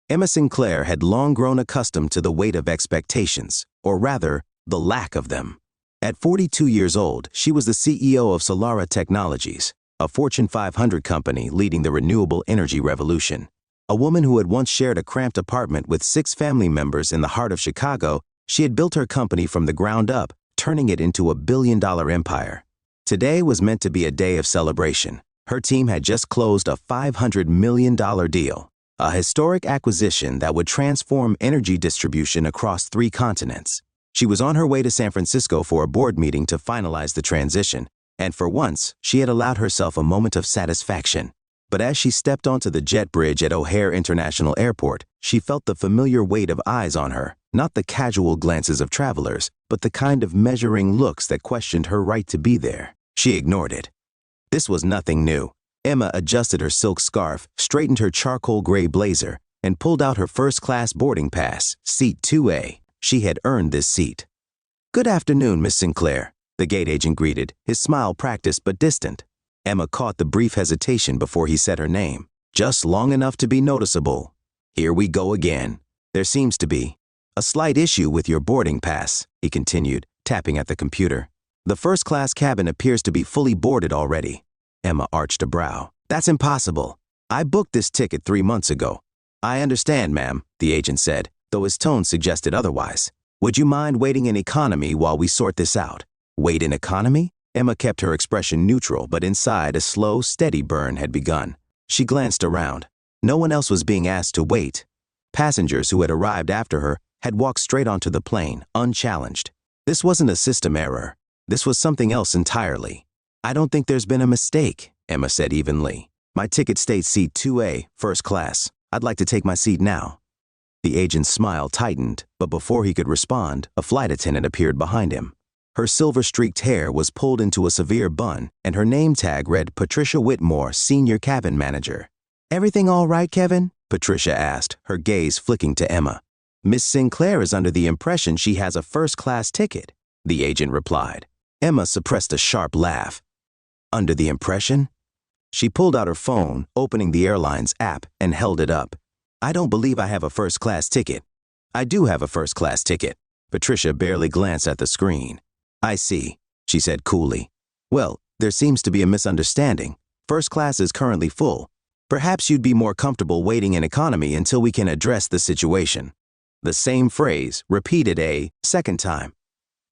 Emma Sinclair had long grown accustomed to the weight of expectations, or rather, the lack of them. At 42 years old, she was the CEO of Solara Technologies, a Fortune 500 company leading the renewable energy revolution. A woman who had once shared a cramped apartment with 6 family members in the heart of Chicago, she had built her company from the ground up, turning it into a billion-dollar empire. Today was meant to be a day of celebration. Her team had just closed a $500 million deal, a historic acquisition that would transform energy distribution across 3 continents. She was on her way to San Francisco for a board meeting to finalize the transition, and for once, she had allowed herself a moment of satisfaction. But as she stepped onto the jet bridge at O'Hare International Airport, she felt the familiar weight of eyes on her, not the casual glances of travelers, but the kind of measuring looks that questioned her right to be there. She ignored it. This was nothing new. Emma adjusted her silk scarf, straightened her charcoal gray blazer, and pulled out her first-class boarding pass, seat 2A. She had earned this seat. "Good afternoon, Miss Sinclair," the gate agent greeted, his smile practiced but distant. Emma caught the brief hesitation before he said her name, just long enough to be noticeable. "Here we go again. There seems to be a slight issue with your boarding pass," he continued, tapping at the computer. "The first-class cabin appears to be fully boarded already." Emma arched a brow. "That's impossible. I booked this ticket 3 months ago." "I understand, ma'am," the agent said, though his tone suggested otherwise. "Would you mind waiting in economy while we sort this out?" "Wait in economy?" Emma kept her expression neutral, but inside a slow, steady burn had begun. She glanced around. No one else was being asked to wait. Passengers who had arrived after her had walked straight onto the plane, unchallenged. This wasn't a system error. This was something else entirely. "I don't think there's been a mistake," Emma said evenly. "My ticket states seat 2A, first class. I'd like to take my seat now." The agent's smile tightened, but before he could respond, a flight attendant appeared behind him. Her silver-streaked hair was pulled into a severe bun, and her name tag read Patricia Whitmore, Senior Cabin Manager. "Everything all right, Kevin?" Patricia asked, her gaze flicking to Emma. "Miss Sinclair is under the impression she has a first-class ticket," the agent replied. Emma suppressed a sharp laugh. "Under the impression?" She pulled out her phone, opening the airline's app, and held it up. "I don't believe I have a first-class ticket." "I do have a first-class ticket." Patricia barely glanced at the screen. "I see," she said coolly. "Well, there seems to be a misunderstanding. First class is currently full. Perhaps you'd be more comfortable waiting in economy until we can address the situation." The same phrase, repeated a second time.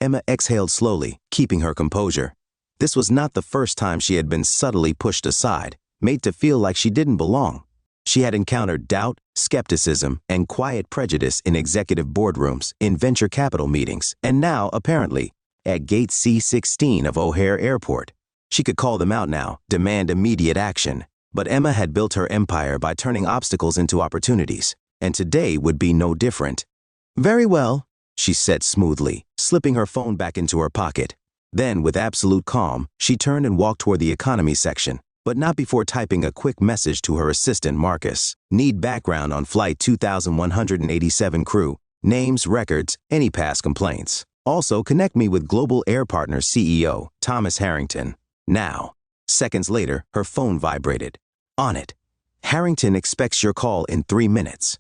Emma exhaled slowly, keeping her composure. This was not the first time she had been subtly pushed aside, made to feel like she didn't belong. She had encountered doubt, skepticism, and quiet prejudice in executive boardrooms, in venture capital meetings, and now, apparently, at Gate C-16 of O'Hare Airport. She could call them out now, demand immediate action. But Emma had built her empire by turning obstacles into opportunities, and today would be no different. "Very well," she said smoothly, slipping her phone back into her pocket. Then, with absolute calm, she turned and walked toward the economy section, but not before typing a quick message to her assistant, Marcus. "Need background on Flight 2187 crew, names, records, any past complaints. Also, connect me with Global Air Partners CEO, Thomas Harrington. Now." Seconds later, her phone vibrated. On it. "Harrington expects your call in 3 minutes."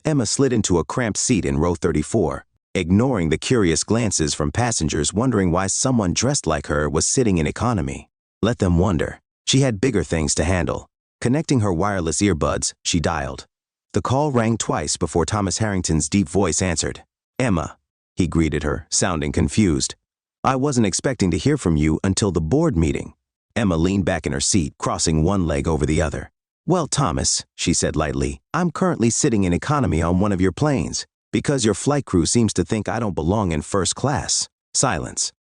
Emma slid into a cramped seat in row 34, ignoring the curious glances from passengers wondering why someone dressed like her was sitting in economy. Let them wonder. She had bigger things to handle. Connecting her wireless earbuds, she dialed. The call rang twice before Thomas Harrington's deep voice answered. "Emma," he greeted her, sounding confused. "I wasn't expecting to hear from you until the board meeting." Emma leaned back in her seat, crossing one leg over the other. "Well, Thomas," she said lightly, "I'm currently sitting in economy on one of your planes, because your flight crew seems to think I don't belong in first class." Silence.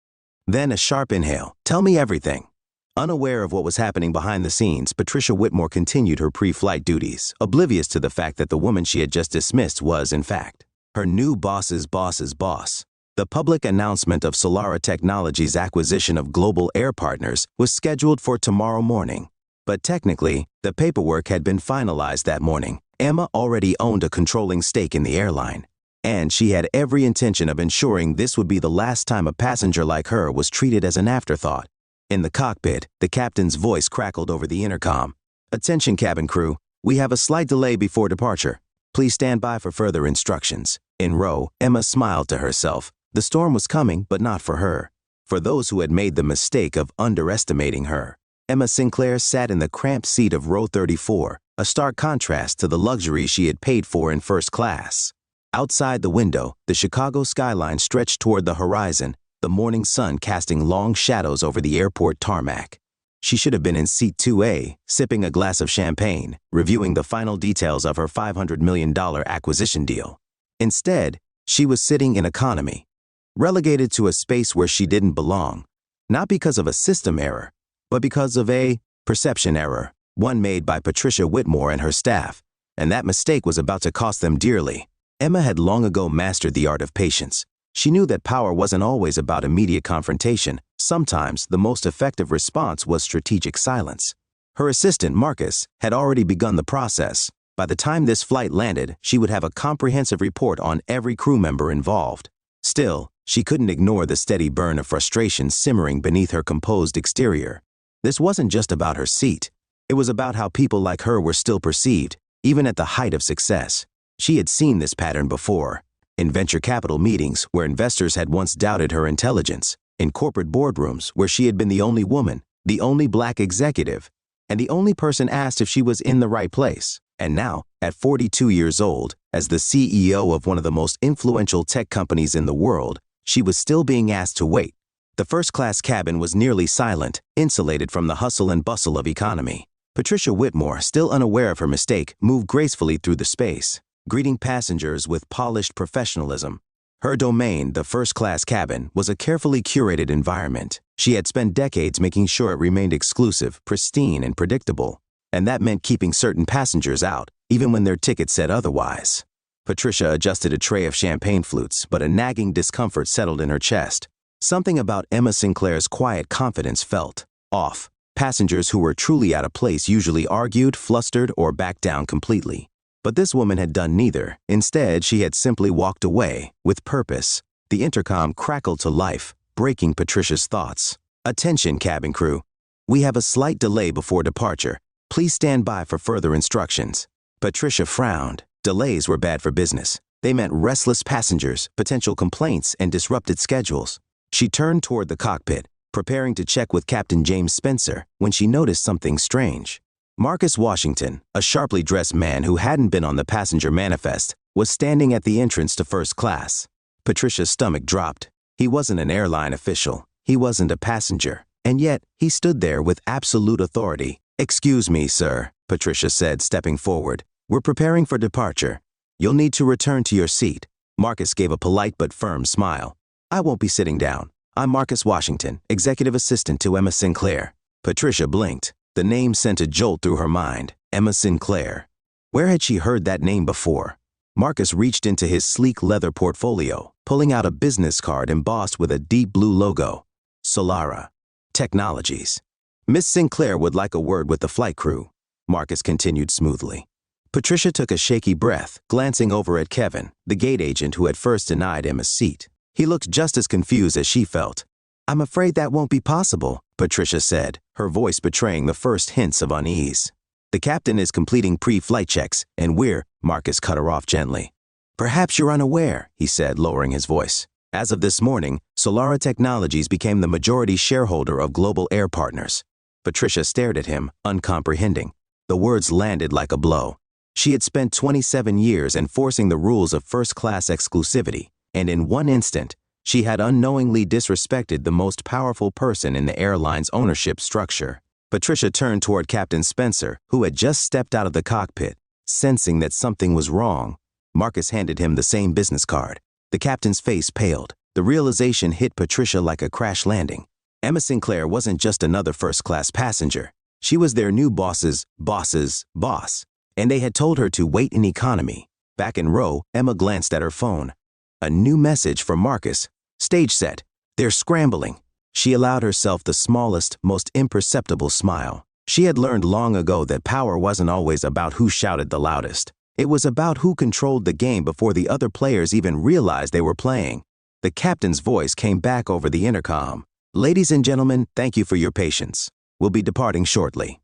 Then a sharp inhale. "Tell me everything." Unaware of what was happening behind the scenes, Patricia Whitmore continued her pre-flight duties, oblivious to the fact that the woman she had just dismissed was, in fact, her new boss's boss's boss. The public announcement of Solara Technologies' acquisition of Global Air Partners was scheduled for tomorrow morning. But technically, the paperwork had been finalized that morning. Emma already owned a controlling stake in the airline, and she had every intention of ensuring this would be the last time a passenger like her was treated as an afterthought. In the cockpit, the captain's voice crackled over the intercom. "Attention, cabin crew. We have a slight delay before departure. Please stand by for further instructions. In row, Emma smiled to herself. The storm was coming, but not for her. For those who had made the mistake of underestimating her, Emma Sinclair sat in the cramped seat of row 34, a stark contrast to the luxury she had paid for in first class. Outside the window, the Chicago skyline stretched toward the horizon, the morning sun casting long shadows over the airport tarmac. She should have been in seat 2A, sipping a glass of champagne, reviewing the final details of her $500 million acquisition deal. Instead, she was sitting in economy, relegated to a space where she didn't belong, not because of a system error, but because of a perception error, one made by Patricia Whitmore and her staff, and that mistake was about to cost them dearly. Emma had long ago mastered the art of patience. She knew that power wasn't always about immediate confrontation. Sometimes the most effective response was strategic silence. Her assistant, Marcus, had already begun the process. By the time this flight landed, she would have a comprehensive report on every crew member involved. Still, she couldn't ignore the steady burn of frustration simmering beneath her composed exterior. This wasn't just about her seat. It was about how people like her were still perceived, even at the height of success. She had seen this pattern before. In venture capital meetings where investors had once doubted her intelligence, in corporate boardrooms where she had been the only woman, the only black executive, and the only person asked if she was in the right place. And now, at 42 years old, as the CEO of one of the most influential tech companies in the world, she was still being asked to wait. The first-class cabin was nearly silent, insulated from the hustle and bustle of economy. Patricia Whitmore, still unaware of her mistake, moved gracefully through the space, greeting passengers with polished professionalism. Her domain, the first-class cabin, was a carefully curated environment. She had spent decades making sure it remained exclusive, pristine, and predictable. And that meant keeping certain passengers out, even when their ticket said otherwise. Patricia adjusted a tray of champagne flutes, but a nagging discomfort settled in her chest. Something about Emma Sinclair's quiet confidence felt off. Passengers who were truly out of place usually argued, flustered, or backed down completely. But this woman had done neither. Instead, she had simply walked away, with purpose. The intercom crackled to life, breaking Patricia's thoughts. Attention, cabin crew. We have a slight delay before departure. Please stand by for further instructions. Patricia frowned. Delays were bad for business. They meant restless passengers, potential complaints, and disrupted schedules. She turned toward the cockpit, preparing to check with Captain James Spencer, when she noticed something strange. Marcus Washington, a sharply dressed man who hadn't been on the passenger manifest, was standing at the entrance to first class. Patricia's stomach dropped. He wasn't an airline official. He wasn't a passenger. And yet, he stood there with absolute authority. "Excuse me, sir," Patricia said, stepping forward. "We're preparing for departure. You'll need to return to your seat." Marcus gave a polite but firm smile. "I won't be sitting down. I'm Marcus Washington, executive assistant to Emma Sinclair." Patricia blinked. The name sent a jolt through her mind. Emma Sinclair. Where had she heard that name before? Marcus reached into his sleek leather portfolio, pulling out a business card embossed with a deep blue logo. Solara Technologies. "Miss Sinclair would like a word with the flight crew," Marcus continued smoothly. Patricia took a shaky breath, glancing over at Kevin, the gate agent who had first denied Emma's seat. He looked just as confused as she felt. "I'm afraid that won't be possible," Patricia said, her voice betraying the first hints of unease. "The captain is completing pre-flight checks, and Marcus cut her off gently. "Perhaps you're unaware," he said, lowering his voice. "As of this morning, Solara Technologies became the majority shareholder of Global Air Partners." Patricia stared at him, uncomprehending. The words landed like a blow. She had spent 27 years enforcing the rules of first-class exclusivity, and in one instant, she had unknowingly disrespected the most powerful person in the airline's ownership structure. Patricia turned toward Captain Spencer, who had just stepped out of the cockpit, sensing that something was wrong. Marcus handed him the same business card. The captain's face paled. The realization hit Patricia like a crash landing. Emma Sinclair wasn't just another first-class passenger. She was their new boss's boss, and they had told her to wait in economy. Back in row, Emma glanced at her phone. A new message from Marcus. "Stage set. They're scrambling." She allowed herself the smallest, most imperceptible smile. She had learned long ago that power wasn't always about who shouted the loudest. It was about who controlled the game before the other players even realized they were playing. The captain's voice came back over the intercom. "Ladies and gentlemen, thank you for your patience. We'll be departing shortly."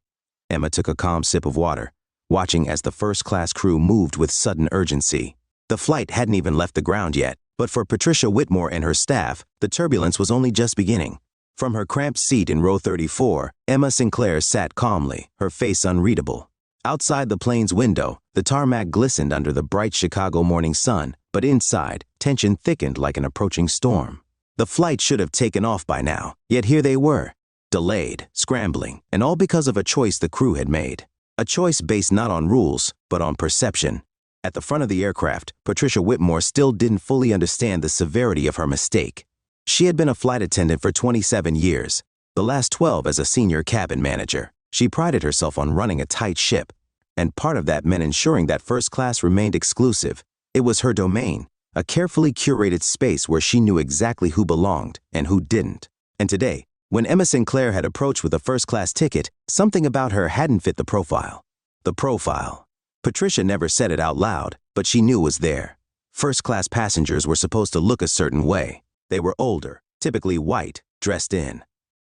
Emma took a calm sip of water. watching as the first-class crew moved with sudden urgency. The flight hadn't even left the ground yet, but for Patricia Whitmore and her staff, the turbulence was only just beginning. From her cramped seat in row 34, Emma Sinclair sat calmly, her face unreadable. Outside the plane's window, the tarmac glistened under the bright Chicago morning sun, but inside, tension thickened like an approaching storm. The flight should have taken off by now, yet here they were, delayed, scrambling, and all because of a choice the crew had made. A choice based not on rules, but on perception. At the front of the aircraft, Patricia Whitmore still didn't fully understand the severity of her mistake. She had been a flight attendant for 27 years, the last 12 as a senior cabin manager. She prided herself on running a tight ship, and part of that meant ensuring that first class remained exclusive. It was her domain, a carefully curated space where she knew exactly who belonged and who didn't. And today, when Emma Sinclair had approached with a first-class ticket, something about her hadn't fit the profile. The profile. Patricia never said it out loud, but she knew it was there. First-class passengers were supposed to look a certain way. They were older, typically white, dressed in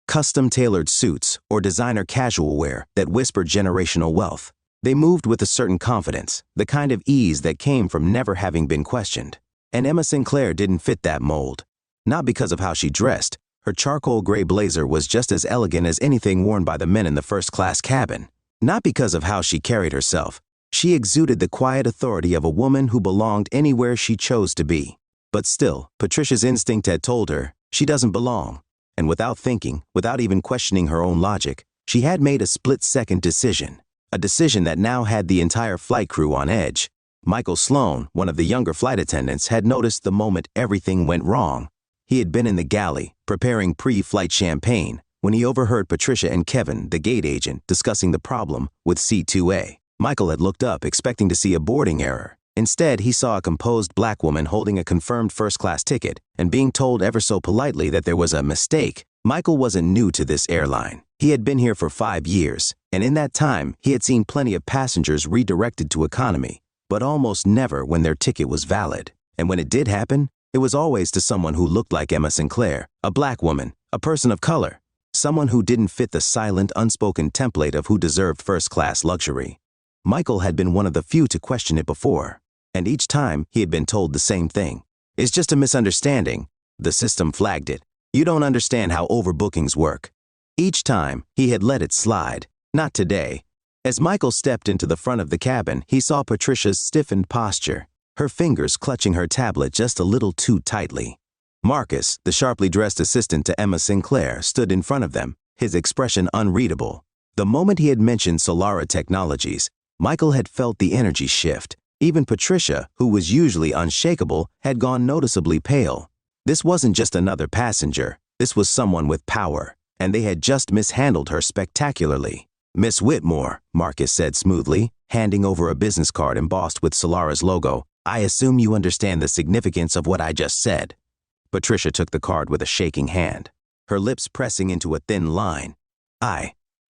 custom-tailored suits or designer casual wear that whispered generational wealth. They moved with a certain confidence, the kind of ease that came from never having been questioned. And Emma Sinclair didn't fit that mold. Not because of how she dressed. Her charcoal gray blazer was just as elegant as anything worn by the men in the first-class cabin. Not because of how she carried herself. She exuded the quiet authority of a woman who belonged anywhere she chose to be. But still, Patricia's instinct had told her, she doesn't belong. And without thinking, without even questioning her own logic, she had made a split-second decision. A decision that now had the entire flight crew on edge. Michael Sloan, one of the younger flight attendants, had noticed the moment everything went wrong. He had been in the galley, preparing pre-flight champagne, when he overheard Patricia and Kevin, the gate agent, discussing the problem with C2A. Michael had looked up, expecting to see a boarding error. Instead, he saw a composed black woman holding a confirmed first-class ticket and being told ever so politely that there was a mistake. Michael wasn't new to this airline. He had been here for 5 years, and in that time, he had seen plenty of passengers redirected to economy, but almost never when their ticket was valid. And when it did happen, it was always to someone who looked like Emma Sinclair, a black woman, a person of color, someone who didn't fit the silent, unspoken template of who deserved first-class luxury. Michael had been one of the few to question it before, and each time he had been told the same thing. It's just a misunderstanding. The system flagged it. You don't understand how overbookings work. Each time, he had let it slide. Not today. As Michael stepped into the front of the cabin, he saw Patricia's stiffened posture, her fingers clutching her tablet just a little too tightly. Marcus, the sharply dressed assistant to Emma Sinclair, stood in front of them, his expression unreadable. The moment he had mentioned Solara Technologies, Michael had felt the energy shift. Even Patricia, who was usually unshakable, had gone noticeably pale. This wasn't just another passenger. This was someone with power, and they had just mishandled her spectacularly. "Miss Whitmore," Marcus said smoothly, handing over a business card embossed with Solara's logo. "I assume you understand the significance of what I just said." Patricia took the card with a shaking hand, her lips pressing into a thin line.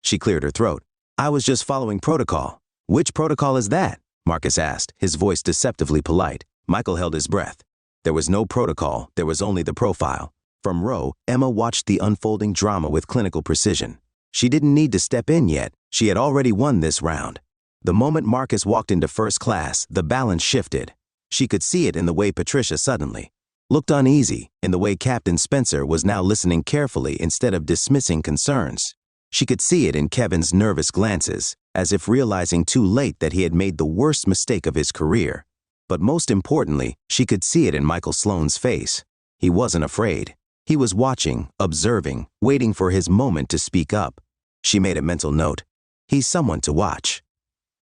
She cleared her throat. "I was just following protocol." "Which protocol is that?" Marcus asked, his voice deceptively polite. Michael held his breath. There was no protocol, there was only the profile. From row, Emma watched the unfolding drama with clinical precision. She didn't need to step in yet. She had already won this round. The moment Marcus walked into first class, the balance shifted. She could see it in the way Patricia suddenly looked uneasy, in the way Captain Spencer was now listening carefully instead of dismissing concerns. She could see it in Kevin's nervous glances, as if realizing too late that he had made the worst mistake of his career. But most importantly, she could see it in Michael Sloan's face. He wasn't afraid. He was watching, observing, waiting for his moment to speak up. She made a mental note. He's someone to watch.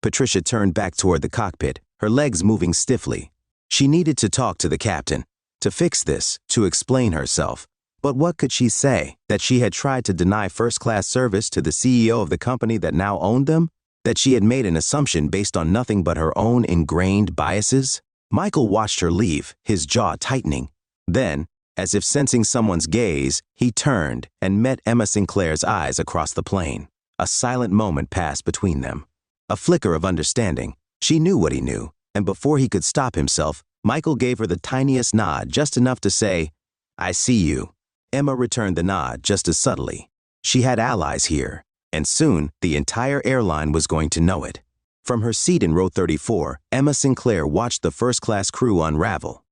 Patricia turned back toward the cockpit, her legs moving stiffly. She needed to talk to the captain, to fix this, to explain herself. But what could she say? That she had tried to deny first-class service to the CEO of the company that now owned them? That she had made an assumption based on nothing but her own ingrained biases? Michael watched her leave, his jaw tightening. Then, as if sensing someone's gaze, he turned and met Emma Sinclair's eyes across the plane. A silent moment passed between them. A flicker of understanding. She knew what he knew, and before he could stop himself, Michael gave her the tiniest nod, just enough to say, "I see you." Emma returned the nod just as subtly. She had allies here, and soon the entire airline was going to know it. From her seat in row 34, Emma Sinclair watched the first-class crew unravel.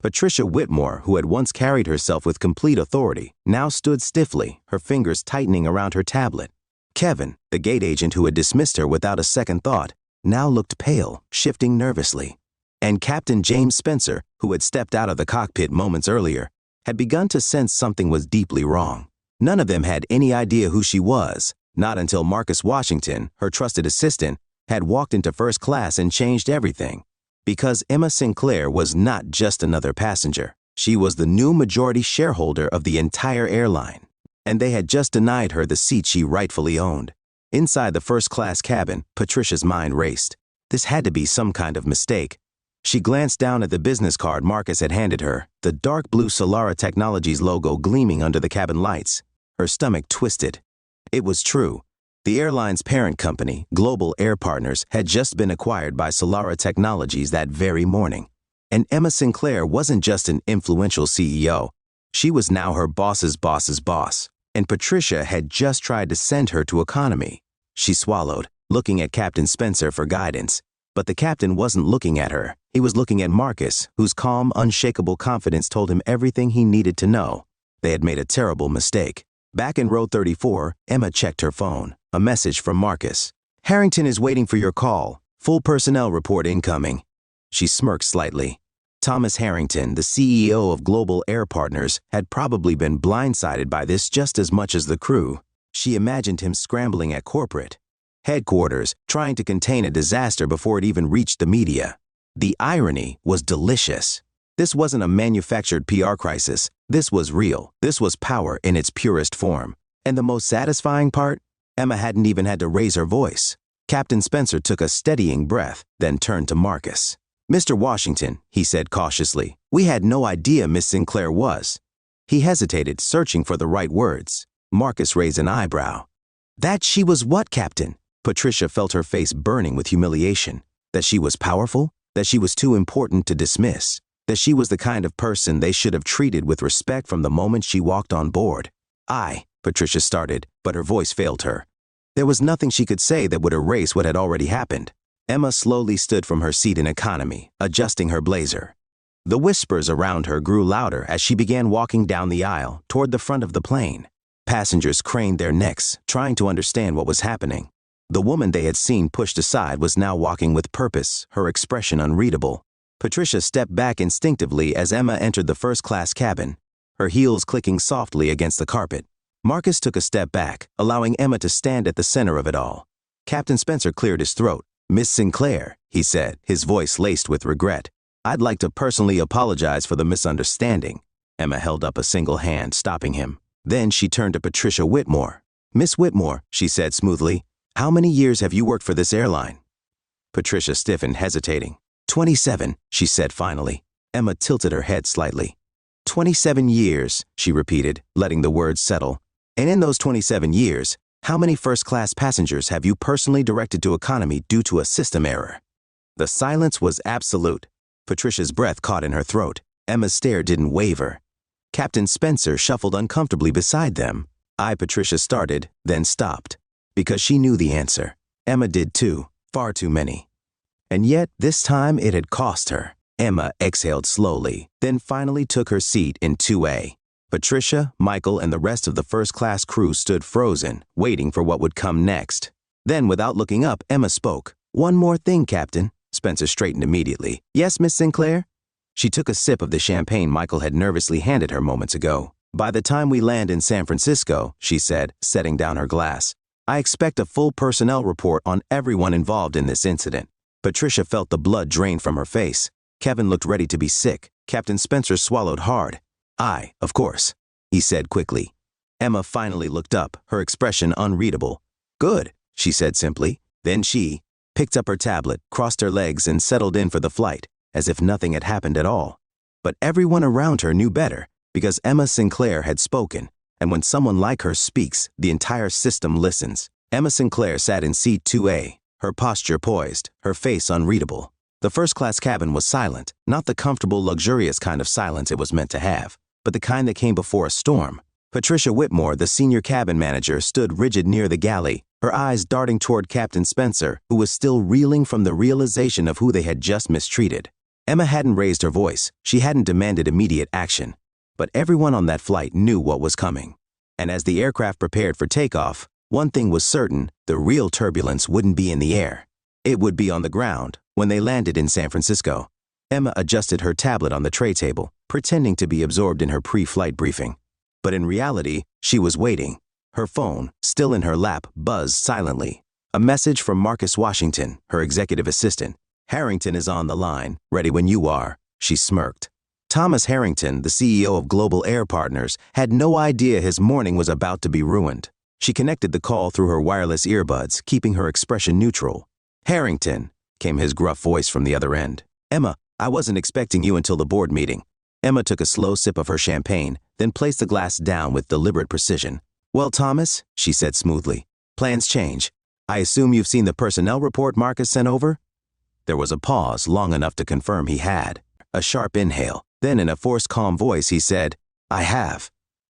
Patricia Whitmore, who had once carried herself with complete authority, now stood stiffly, her fingers tightening around her tablet. Kevin, the gate agent who had dismissed her without a second thought, now looked pale, shifting nervously. And Captain James Spencer, who had stepped out of the cockpit moments earlier, had begun to sense something was deeply wrong. None of them had any idea who she was, not until Marcus Washington, her trusted assistant, had walked into first class and changed everything. Because Emma Sinclair was not just another passenger. She was the new majority shareholder of the entire airline. And they had just denied her the seat she rightfully owned. Inside the first-class cabin, Patricia's mind raced. This had to be some kind of mistake. She glanced down at the business card Marcus had handed her, the dark blue Solara Technologies logo gleaming under the cabin lights. Her stomach twisted. It was true. The airline's parent company, Global Air Partners, had just been acquired by Solara Technologies that very morning. And Emma Sinclair wasn't just an influential CEO. She was now her boss's boss's boss. And Patricia had just tried to send her to economy. She swallowed, looking at Captain Spencer for guidance. But the captain wasn't looking at her. He was looking at Marcus, whose calm, unshakable confidence told him everything he needed to know. They had made a terrible mistake. Back in row 34, Emma checked her phone. A message from Marcus. "Harrington is waiting for your call. Full personnel report incoming." She smirked slightly. Thomas Harrington, the CEO of Global Air Partners, had probably been blindsided by this just as much as the crew. She imagined him scrambling at corporate headquarters, trying to contain a disaster before it even reached the media. The irony was delicious. This wasn't a manufactured PR crisis. This was real. This was power in its purest form. And the most satisfying part? Emma hadn't even had to raise her voice. Captain Spencer took a steadying breath, then turned to Marcus. "Mr. Washington," he said cautiously, "we had no idea Miss Sinclair was." He hesitated, searching for the right words. Marcus raised an eyebrow. "That she was what, Captain?" Patricia felt her face burning with humiliation. That she was powerful? That she was too important to dismiss? That she was the kind of person they should have treated with respect from the moment she walked on board? Patricia started, but her voice failed her. There was nothing she could say that would erase what had already happened. Emma slowly stood from her seat in economy, adjusting her blazer. The whispers around her grew louder as she began walking down the aisle toward the front of the plane. Passengers craned their necks, trying to understand what was happening. The woman they had seen pushed aside was now walking with purpose, her expression unreadable. Patricia stepped back instinctively as Emma entered the first-class cabin, her heels clicking softly against the carpet. Marcus took a step back, allowing Emma to stand at the center of it all. Captain Spencer cleared his throat. "Miss Sinclair," he said, his voice laced with regret, "I'd like to personally apologize for the misunderstanding." Emma held up a single hand, stopping him. Then she turned to Patricia Whitmore. "Miss Whitmore," she said smoothly, "how many years have you worked for this airline?" Patricia stiffened, hesitating. 27, she said finally. Emma tilted her head slightly. 27 years, she repeated, letting the words settle. "And in those 27 years, how many first-class passengers have you personally directed to economy due to a system error?" The silence was absolute. Patricia's breath caught in her throat. Emma's stare didn't waver. Captain Spencer shuffled uncomfortably beside them. Patricia started, then stopped. Because she knew the answer. Emma did too. Far too many. And yet, this time it had cost her. Emma exhaled slowly, then finally took her seat in 2A. Patricia, Michael, and the rest of the first-class crew stood frozen, waiting for what would come next. Then, without looking up, Emma spoke. "One more thing, Captain." Spencer straightened immediately. "Yes, Miss Sinclair?" She took a sip of the champagne Michael had nervously handed her moments ago. "By the time we land in San Francisco," she said, setting down her glass, "I expect a full personnel report on everyone involved in this incident." Patricia felt the blood drain from her face. Kevin looked ready to be sick. Captain Spencer swallowed hard. Of course," he said quickly. Emma finally looked up, her expression unreadable. "Good," she said simply. Then she picked up her tablet, crossed her legs, and settled in for the flight, as if nothing had happened at all. But everyone around her knew better, because Emma Sinclair had spoken, and when someone like her speaks, the entire system listens. Emma Sinclair sat in seat 2A, her posture poised, her face unreadable. The first-class cabin was silent, not the comfortable, luxurious kind of silence it was meant to have, but the kind that came before a storm. Patricia Whitmore, the senior cabin manager, stood rigid near the galley, her eyes darting toward Captain Spencer, who was still reeling from the realization of who they had just mistreated. Emma hadn't raised her voice, she hadn't demanded immediate action. But everyone on that flight knew what was coming. And as the aircraft prepared for takeoff, one thing was certain, the real turbulence wouldn't be in the air. It would be on the ground, when they landed in San Francisco. Emma adjusted her tablet on the tray table, pretending to be absorbed in her pre-flight briefing. But in reality, she was waiting. Her phone, still in her lap, buzzed silently. A message from Marcus Washington, her executive assistant. "Harrington is on the line, ready when you are," she smirked. Thomas Harrington, the CEO of Global Air Partners, had no idea his morning was about to be ruined. She connected the call through her wireless earbuds, keeping her expression neutral. "Harrington," came his gruff voice from the other end. "Emma, I wasn't expecting you until the board meeting." Emma took a slow sip of her champagne, then placed the glass down with deliberate precision. "Well, Thomas," she said smoothly, "plans change. I assume you've seen the personnel report Marcus sent over?" There was a pause long enough to confirm he had. A sharp inhale. Then in a forced calm voice he said, "I have."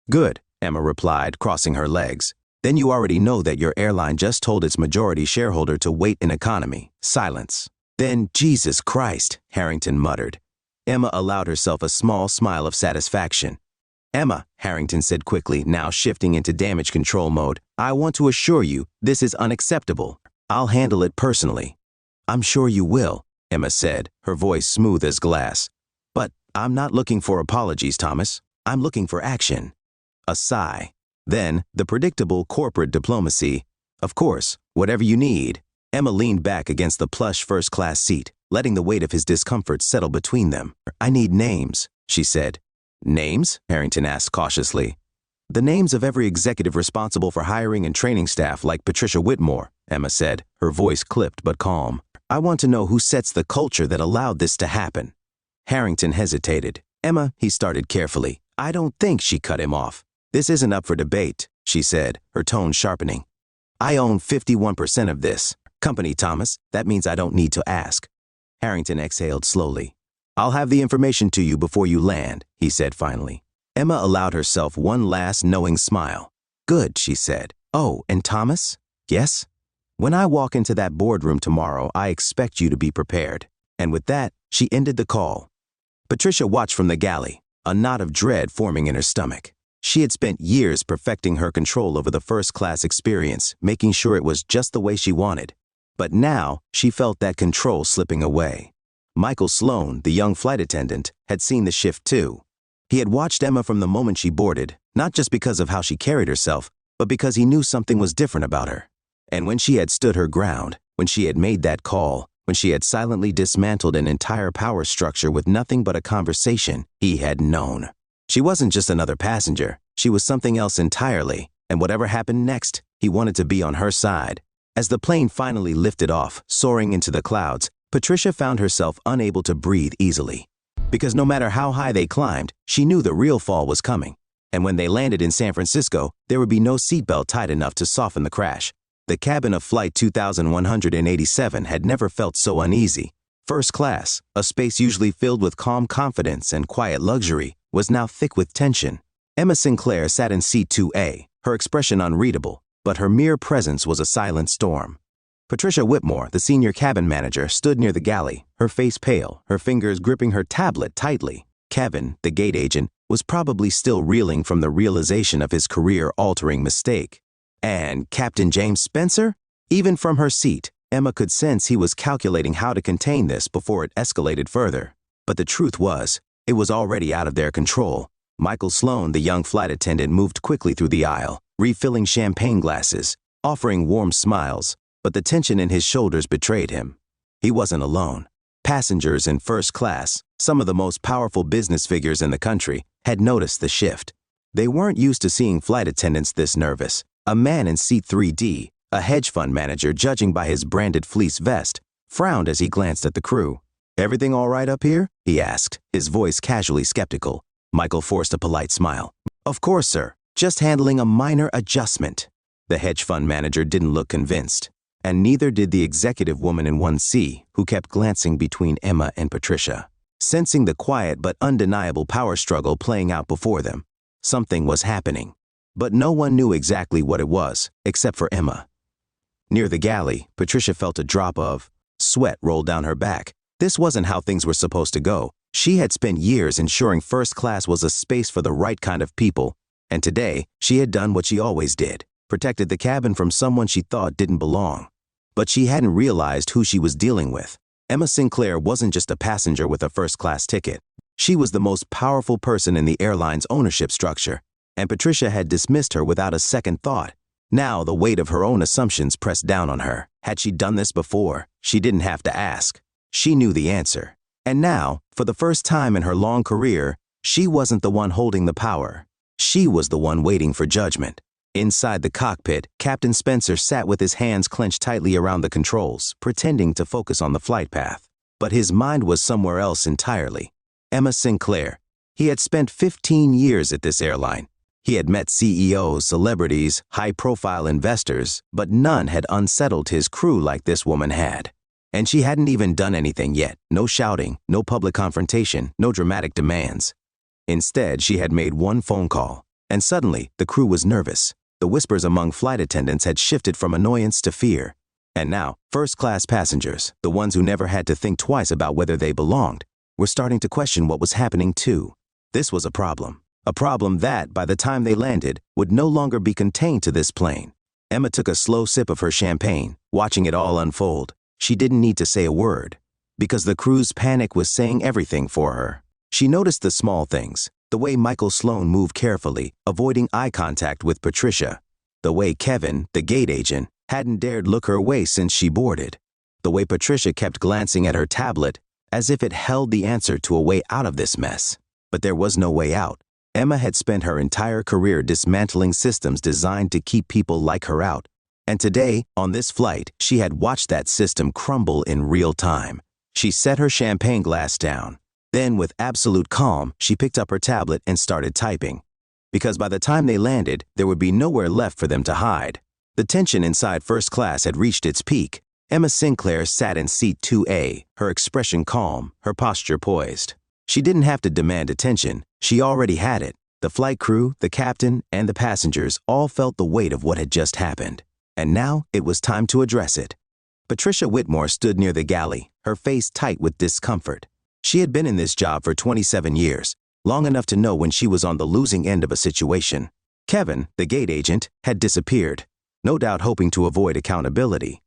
"Good," Emma replied, crossing her legs. "Then you already know that your airline just told its majority shareholder to wait in economy." Silence. "Then, Jesus Christ," Harrington muttered. Emma allowed herself a small smile of satisfaction. "Emma," Harrington said quickly, now shifting into damage control mode, "I want to assure you, this is unacceptable. I'll handle it personally." "I'm sure you will," Emma said, her voice smooth as glass. "But I'm not looking for apologies, Thomas. I'm looking for action." A sigh. Then, the predictable corporate diplomacy. "Of course, whatever you need." Emma leaned back against the plush first-class seat, letting the weight of his discomfort settle between them. "I need names," she said. "Names?" Harrington asked cautiously. "The names of every executive responsible for hiring and training staff like Patricia Whitmore," Emma said, her voice clipped but calm. "I want to know who sets the culture that allowed this to happen." Harrington hesitated. "Emma," he started carefully. "I don't think," she cut him off. "This isn't up for debate," she said, her tone sharpening. "I own 51% of this company, Thomas. That means I don't need to ask." Harrington exhaled slowly. "I'll have the information to you before you land," he said finally. Emma allowed herself one last knowing smile. "Good," she said. "Oh, and Thomas?" "Yes?" "When I walk into that boardroom tomorrow, I expect you to be prepared." And with that, she ended the call. Patricia watched from the galley, a knot of dread forming in her stomach. She had spent years perfecting her control over the first-class experience, making sure it was just the way she wanted. But now, she felt that control slipping away. Michael Sloan, the young flight attendant, had seen the shift too. He had watched Emma from the moment she boarded, not just because of how she carried herself, but because he knew something was different about her. And when she had stood her ground, when she had made that call, when she had silently dismantled an entire power structure with nothing but a conversation, he had known. She wasn't just another passenger, she was something else entirely, and whatever happened next, he wanted to be on her side. As the plane finally lifted off, soaring into the clouds, Patricia found herself unable to breathe easily. Because no matter how high they climbed, she knew the real fall was coming. And when they landed in San Francisco, there would be no seatbelt tight enough to soften the crash. The cabin of Flight 2187 had never felt so uneasy. First class, a space usually filled with calm confidence and quiet luxury, was now thick with tension. Emma Sinclair sat in seat 2A, her expression unreadable, but her mere presence was a silent storm. Patricia Whitmore, the senior cabin manager, stood near the galley, her face pale, her fingers gripping her tablet tightly. Kevin, the gate agent, was probably still reeling from the realization of his career-altering mistake. And Captain James Spencer? Even from her seat, Emma could sense he was calculating how to contain this before it escalated further. But the truth was, it was already out of their control. Michael Sloan, the young flight attendant, moved quickly through the aisle, refilling champagne glasses, offering warm smiles, but the tension in his shoulders betrayed him. He wasn't alone. Passengers in first class, some of the most powerful business figures in the country, had noticed the shift. They weren't used to seeing flight attendants this nervous. A man in seat 3D, a hedge fund manager judging by his branded fleece vest, frowned as he glanced at the crew. "Everything all right up here?" he asked, his voice casually skeptical. Michael forced a polite smile. "Of course, sir. Just handling a minor adjustment." The hedge fund manager didn't look convinced, and neither did the executive woman in 1C, who kept glancing between Emma and Patricia. Sensing the quiet but undeniable power struggle playing out before them, something was happening. but no one knew exactly what it was, except for Emma. Near the galley, Patricia felt a drop of sweat roll down her back. This wasn't how things were supposed to go. She had spent years ensuring first class was a space for the right kind of people, and today she had done what she always did, protected the cabin from someone she thought didn't belong. But she hadn't realized who she was dealing with. Emma Sinclair wasn't just a passenger with a first-class ticket. She was the most powerful person in the airline's ownership structure, and Patricia had dismissed her without a second thought. Now the weight of her own assumptions pressed down on her. Had she done this before? She didn't have to ask. She knew the answer. And now, for the first time in her long career, she wasn't the one holding the power. She was the one waiting for judgment. Inside the cockpit, Captain Spencer sat with his hands clenched tightly around the controls, pretending to focus on the flight path. But his mind was somewhere else entirely. Emma Sinclair. He had spent 15 years at this airline. He had met CEOs, celebrities, high-profile investors, but none had unsettled his crew like this woman had. And she hadn't even done anything yet. No shouting, no public confrontation, no dramatic demands. Instead, she had made one phone call, and suddenly the crew was nervous. The whispers among flight attendants had shifted from annoyance to fear. And now, first-class passengers, the ones who never had to think twice about whether they belonged, were starting to question what was happening too. This was a problem. A problem that, by the time they landed, would no longer be contained to this plane. Emma took a slow sip of her champagne, watching it all unfold. She didn't need to say a word, because the crew's panic was saying everything for her. She noticed the small things, the way Michael Sloan moved carefully, avoiding eye contact with Patricia. The way Kevin, the gate agent, hadn't dared look her way since she boarded. The way Patricia kept glancing at her tablet, as if it held the answer to a way out of this mess. But there was no way out. Emma had spent her entire career dismantling systems designed to keep people like her out. And today, on this flight, she had watched that system crumble in real time. She set her champagne glass down. Then, with absolute calm, she picked up her tablet and started typing. Because by the time they landed, there would be nowhere left for them to hide. The tension inside first class had reached its peak. Emma Sinclair sat in seat 2A, her expression calm, her posture poised. She didn't have to demand attention. She already had it. The flight crew, the captain, and the passengers all felt the weight of what had just happened. And now it was time to address it. Patricia Whitmore stood near the galley, her face tight with discomfort. She had been in this job for 27 years, long enough to know when she was on the losing end of a situation. Kevin, the gate agent, had disappeared, no doubt hoping to avoid accountability.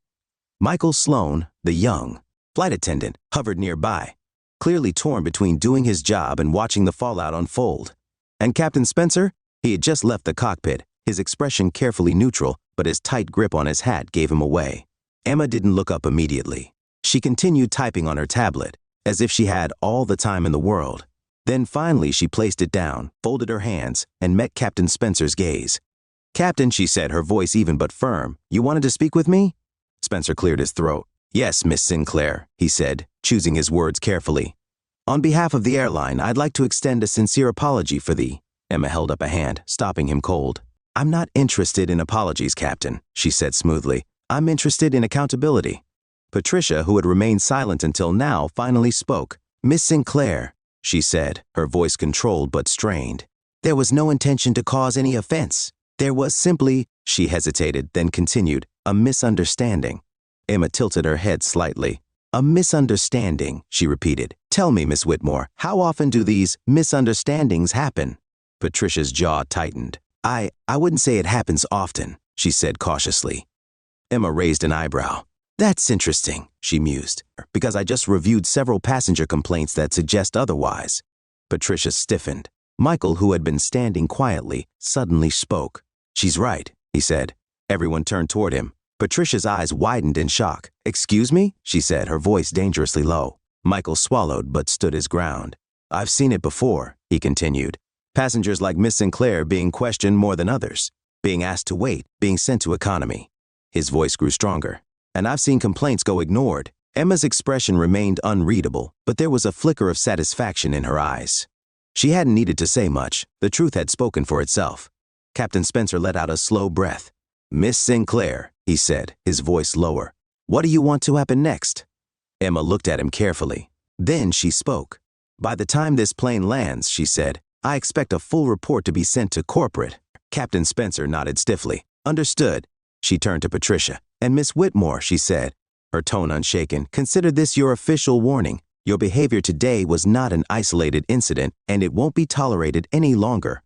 Michael Sloan, the young flight attendant, hovered nearby, clearly torn between doing his job and watching the fallout unfold. And Captain Spencer? He had just left the cockpit, his expression carefully neutral, but his tight grip on his hat gave him away. Emma didn't look up immediately. She continued typing on her tablet, as if she had all the time in the world. Then finally she placed it down, folded her hands, and met Captain Spencer's gaze. "Captain," she said, her voice even but firm, "you wanted to speak with me?" Spencer cleared his throat. "Yes, Miss Sinclair," he said, choosing his words carefully. "On behalf of the airline, I'd like to extend a sincere apology for the—" Emma held up a hand, stopping him cold. "I'm not interested in apologies, Captain," she said smoothly. "I'm interested in accountability." Patricia, who had remained silent until now, finally spoke. "Miss Sinclair," she said, her voice controlled but strained. "There was no intention to cause any offense. There was simply—" She hesitated, then continued, "a misunderstanding." Emma tilted her head slightly. "A misunderstanding," she repeated. "Tell me, Miss Whitmore, how often do these misunderstandings happen?" Patricia's jaw tightened. I wouldn't say it happens often," she said cautiously. Emma raised an eyebrow. "That's interesting," she mused, "because I just reviewed several passenger complaints that suggest otherwise." Patricia stiffened. Michael, who had been standing quietly, suddenly spoke. "She's right," he said. Everyone turned toward him. Patricia's eyes widened in shock. "Excuse me?" she said, her voice dangerously low. Michael swallowed but stood his ground. "I've seen it before," he continued. "Passengers like Miss Sinclair being questioned more than others, being asked to wait, being sent to economy." His voice grew stronger. "And I've seen complaints go ignored." Emma's expression remained unreadable, but there was a flicker of satisfaction in her eyes. She hadn't needed to say much. The truth had spoken for itself. Captain Spencer let out a slow breath. "Miss Sinclair," he said, his voice lower, "what do you want to happen next?" Emma looked at him carefully. Then she spoke. "By the time this plane lands," she said, "I expect a full report to be sent to corporate." Captain Spencer nodded stiffly. Understood. She turned to Patricia. And Miss Whitmore, she said, her tone unshaken, consider this your official warning. Your behavior today was not an isolated incident, and it won't be tolerated any longer.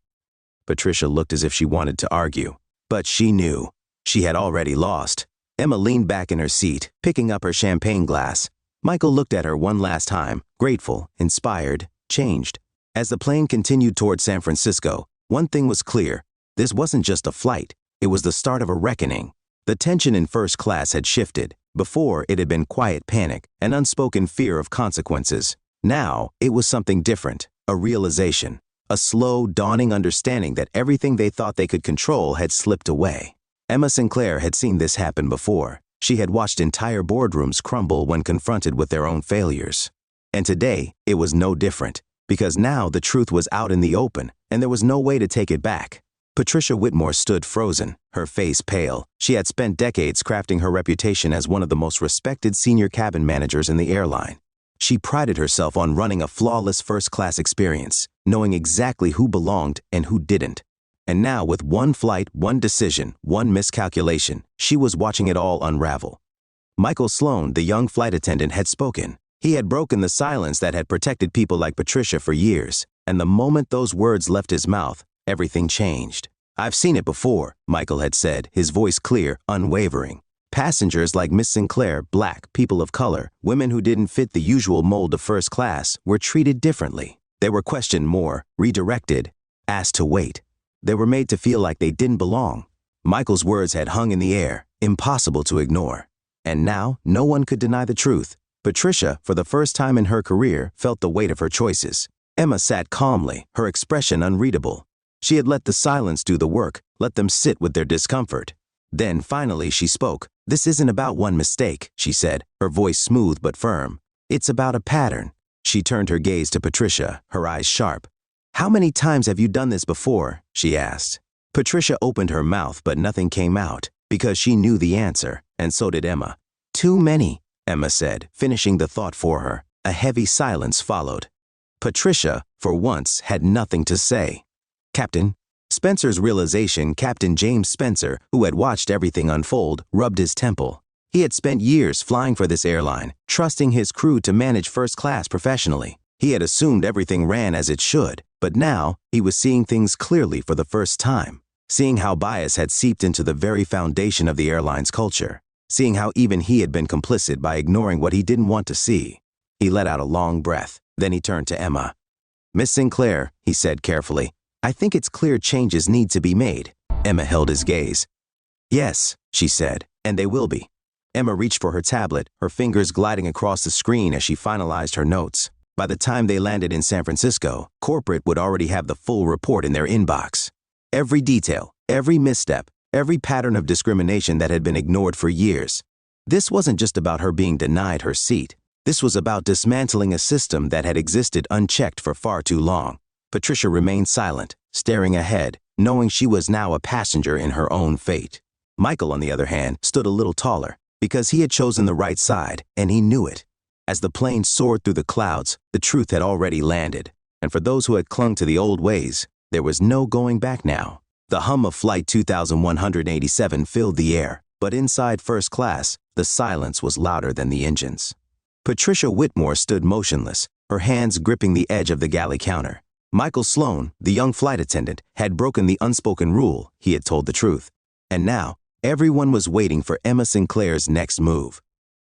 Patricia looked as if she wanted to argue, but she knew. She had already lost. Emma leaned back in her seat, picking up her champagne glass. Michael looked at her one last time, grateful, inspired, changed. As the plane continued toward San Francisco, one thing was clear. This wasn't just a flight. It was the start of a reckoning. The tension in first class had shifted. Before, it had been quiet panic, an unspoken fear of consequences. Now, it was something different, a realization, a slow, dawning understanding that everything they thought they could control had slipped away. Emma Sinclair had seen this happen before. She had watched entire boardrooms crumble when confronted with their own failures. And today, it was no different, because now the truth was out in the open, and there was no way to take it back. Patricia Whitmore stood frozen, her face pale. She had spent decades crafting her reputation as one of the most respected senior cabin managers in the airline. She prided herself on running a flawless first-class experience, knowing exactly who belonged and who didn't. And now, with one flight, one decision, one miscalculation, she was watching it all unravel. Michael Sloan, the young flight attendant, had spoken. He had broken the silence that had protected people like Patricia for years, and the moment those words left his mouth, everything changed. I've seen it before, Michael had said, his voice clear, unwavering. Passengers like Miss Sinclair, black, people of color, women who didn't fit the usual mold of first class, were treated differently. They were questioned more, redirected, asked to wait. They were made to feel like they didn't belong. Michael's words had hung in the air, impossible to ignore. And now, no one could deny the truth. Patricia, for the first time in her career, felt the weight of her choices. Emma sat calmly, her expression unreadable. She had let the silence do the work, let them sit with their discomfort. Then, finally, she spoke. This isn't about one mistake, she said, her voice smooth but firm. It's about a pattern. She turned her gaze to Patricia, her eyes sharp. How many times have you done this before? She asked. Patricia opened her mouth, but nothing came out, because she knew the answer, and so did Emma. Too many, Emma said, finishing the thought for her. A heavy silence followed. Patricia, for once, had nothing to say. Captain Spencer's realization, Captain James Spencer, who had watched everything unfold, rubbed his temple. He had spent years flying for this airline, trusting his crew to manage first class professionally. He had assumed everything ran as it should, but now he was seeing things clearly for the first time, seeing how bias had seeped into the very foundation of the airline's culture, seeing how even he had been complicit by ignoring what he didn't want to see. He let out a long breath, then he turned to Emma. Miss Sinclair, he said carefully, I think it's clear changes need to be made. Emma held his gaze. Yes, she said, and they will be. Emma reached for her tablet, her fingers gliding across the screen as she finalized her notes. By the time they landed in San Francisco, corporate would already have the full report in their inbox. Every detail, every misstep, every pattern of discrimination that had been ignored for years. This wasn't just about her being denied her seat. This was about dismantling a system that had existed unchecked for far too long. Patricia remained silent, staring ahead, knowing she was now a passenger in her own fate. Michael, on the other hand, stood a little taller, because he had chosen the right side, and he knew it. As the plane soared through the clouds, the truth had already landed, and for those who had clung to the old ways, there was no going back now. The hum of Flight 2187 filled the air, but inside first class, the silence was louder than the engines. Patricia Whitmore stood motionless, her hands gripping the edge of the galley counter. Michael Sloan, the young flight attendant, had broken the unspoken rule. He had told the truth. And now, everyone was waiting for Emma Sinclair's next move.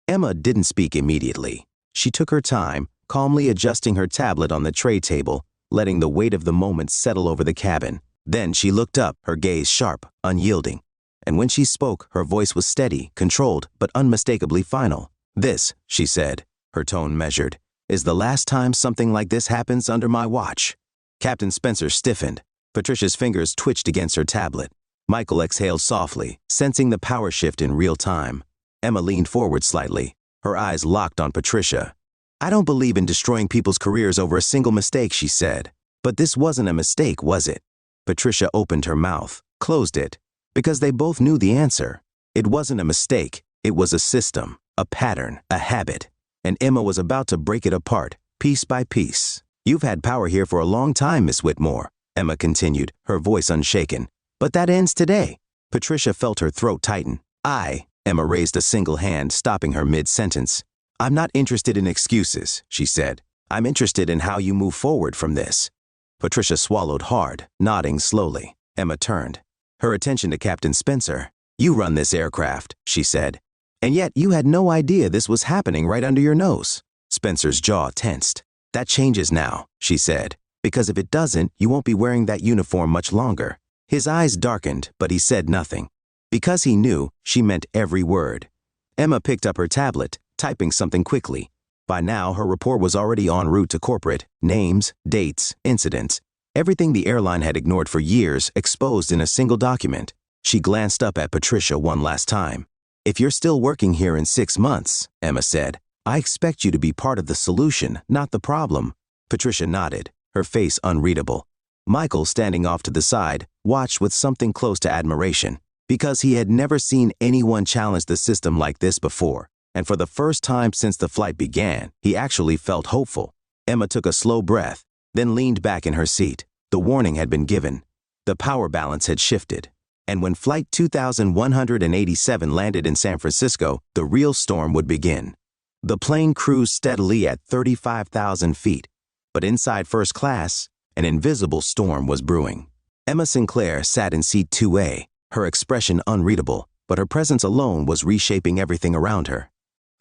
Emma didn't speak immediately. She took her time, calmly adjusting her tablet on the tray table, letting the weight of the moment settle over the cabin. Then she looked up, her gaze sharp, unyielding. And when she spoke, her voice was steady, controlled, but unmistakably final. This, she said, her tone measured, is the last time something like this happens under my watch. Captain Spencer stiffened. Patricia's fingers twitched against her tablet. Michael exhaled softly, sensing the power shift in real time. Emma leaned forward slightly, her eyes locked on Patricia. I don't believe in destroying people's careers over a single mistake, she said. But this wasn't a mistake, was it? Patricia opened her mouth, closed it, because they both knew the answer. It wasn't a mistake. It was a system, a pattern, a habit. And Emma was about to break it apart, piece by piece. You've had power here for a long time, Miss Whitmore, Emma continued, her voice unshaken. But that ends today. Patricia felt her throat tighten. Emma raised a single hand, stopping her mid-sentence. I'm not interested in excuses, she said. I'm interested in how you move forward from this. Patricia swallowed hard, nodding slowly. Emma turned, her attention to Captain Spencer. You run this aircraft, she said. And yet you had no idea this was happening right under your nose. Spencer's jaw tensed. That changes now, she said, because if it doesn't, you won't be wearing that uniform much longer. His eyes darkened, but he said nothing. Because he knew, she meant every word. Emma picked up her tablet, typing something quickly. By now, her report was already en route to corporate. Names, dates, incidents. Everything the airline had ignored for years, exposed in a single document. She glanced up at Patricia one last time. If you're still working here in 6 months, Emma said, I expect you to be part of the solution, not the problem. Patricia nodded, her face unreadable. Michael, standing off to the side, watched with something close to admiration, because he had never seen anyone challenge the system like this before, and for the first time since the flight began, he actually felt hopeful. Emma took a slow breath, then leaned back in her seat. The warning had been given. The power balance had shifted. And when Flight 2187 landed in San Francisco, the real storm would begin. The plane cruised steadily at 35,000 feet, but inside first class, an invisible storm was brewing. Emma Sinclair sat in seat 2A, her expression unreadable, but her presence alone was reshaping everything around her.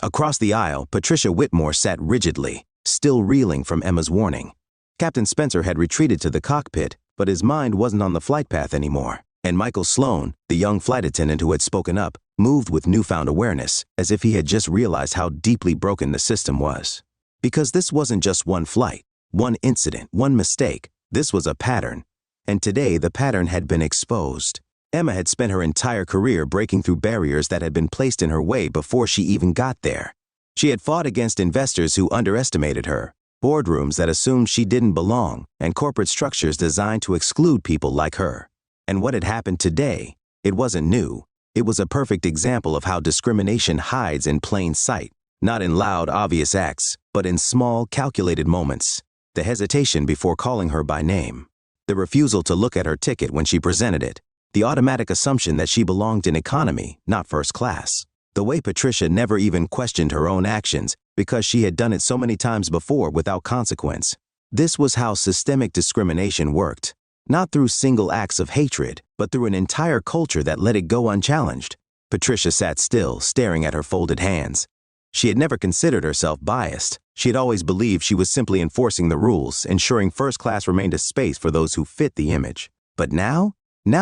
Across the aisle, Patricia Whitmore sat rigidly, still reeling from Emma's warning. Captain Spencer had retreated to the cockpit, but his mind wasn't on the flight path anymore. And Michael Sloan, the young flight attendant who had spoken up, moved with newfound awareness, as if he had just realized how deeply broken the system was. Because this wasn't just one flight, one incident, one mistake. This was a pattern. And today the pattern had been exposed. Emma had spent her entire career breaking through barriers that had been placed in her way before she even got there. She had fought against investors who underestimated her, boardrooms that assumed she didn't belong, and corporate structures designed to exclude people like her. And what had happened today, it wasn't new. It was a perfect example of how discrimination hides in plain sight, not in loud, obvious acts, but in small, calculated moments. The hesitation before calling her by name. The refusal to look at her ticket when she presented it. The automatic assumption that she belonged in economy, not first class. The way Patricia never even questioned her own actions because she had done it so many times before without consequence. This was how systemic discrimination worked. Not through single acts of hatred, but through an entire culture that let it go unchallenged. Patricia sat still, staring at her folded hands. She had never considered herself biased. She had always believed she was simply enforcing the rules, ensuring first class remained a space for those who fit the image. But now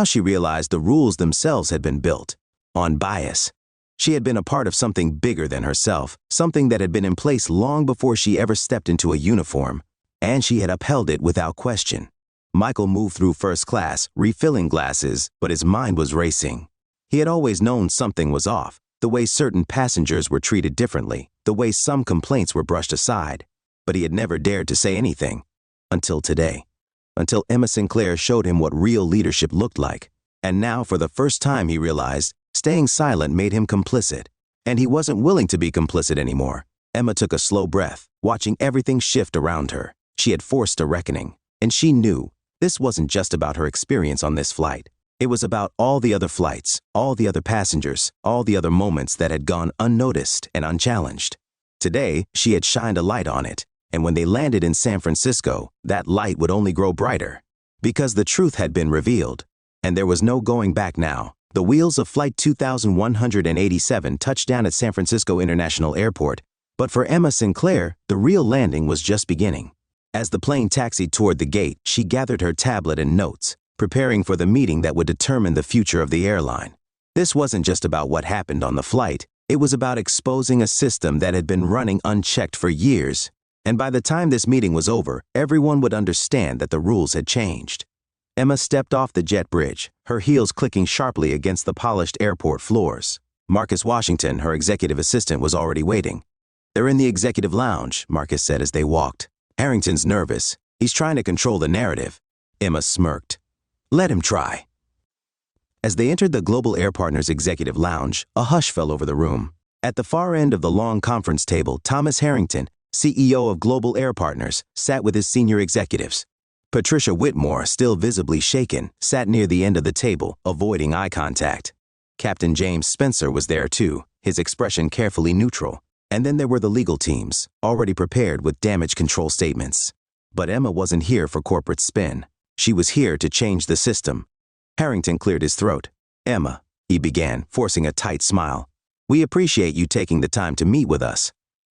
she realized the rules themselves had been built on bias. She had been a part of something bigger than herself, something that had been in place long before she ever stepped into a uniform, and she had upheld it without question. Michael moved through first class, refilling glasses, but his mind was racing. He had always known something was off, the way certain passengers were treated differently, the way some complaints were brushed aside, but he had never dared to say anything. Until today. Until Emma Sinclair showed him what real leadership looked like. And now, for the first time, he realized, staying silent made him complicit. And he wasn't willing to be complicit anymore. Emma took a slow breath, watching everything shift around her. She had forced a reckoning, and she knew this wasn't just about her experience on this flight. It was about all the other flights, all the other passengers, all the other moments that had gone unnoticed and unchallenged. Today, she had shined a light on it, and when they landed in San Francisco, that light would only grow brighter. Because the truth had been revealed, and there was no going back now. The wheels of Flight 2187 touched down at San Francisco International Airport, but for Emma Sinclair, the real landing was just beginning. As the plane taxied toward the gate, she gathered her tablet and notes, preparing for the meeting that would determine the future of the airline. This wasn't just about what happened on the flight. It was about exposing a system that had been running unchecked for years. And by the time this meeting was over, everyone would understand that the rules had changed. Emma stepped off the jet bridge, her heels clicking sharply against the polished airport floors. Marcus Washington, her executive assistant, was already waiting. "They're in the executive lounge," Marcus said as they walked. "Harrington's nervous. He's trying to control the narrative." Emma smirked. "Let him try." As they entered the Global Air Partners executive lounge, a hush fell over the room. At the far end of the long conference table, Thomas Harrington, CEO of Global Air Partners, sat with his senior executives. Patricia Whitmore, still visibly shaken, sat near the end of the table, avoiding eye contact. Captain James Spencer was there too, his expression carefully neutral. And then there were the legal teams, already prepared with damage control statements. But Emma wasn't here for corporate spin. She was here to change the system. Harrington cleared his throat. "Emma," he began, forcing a tight smile, "we appreciate you taking the time to meet with us.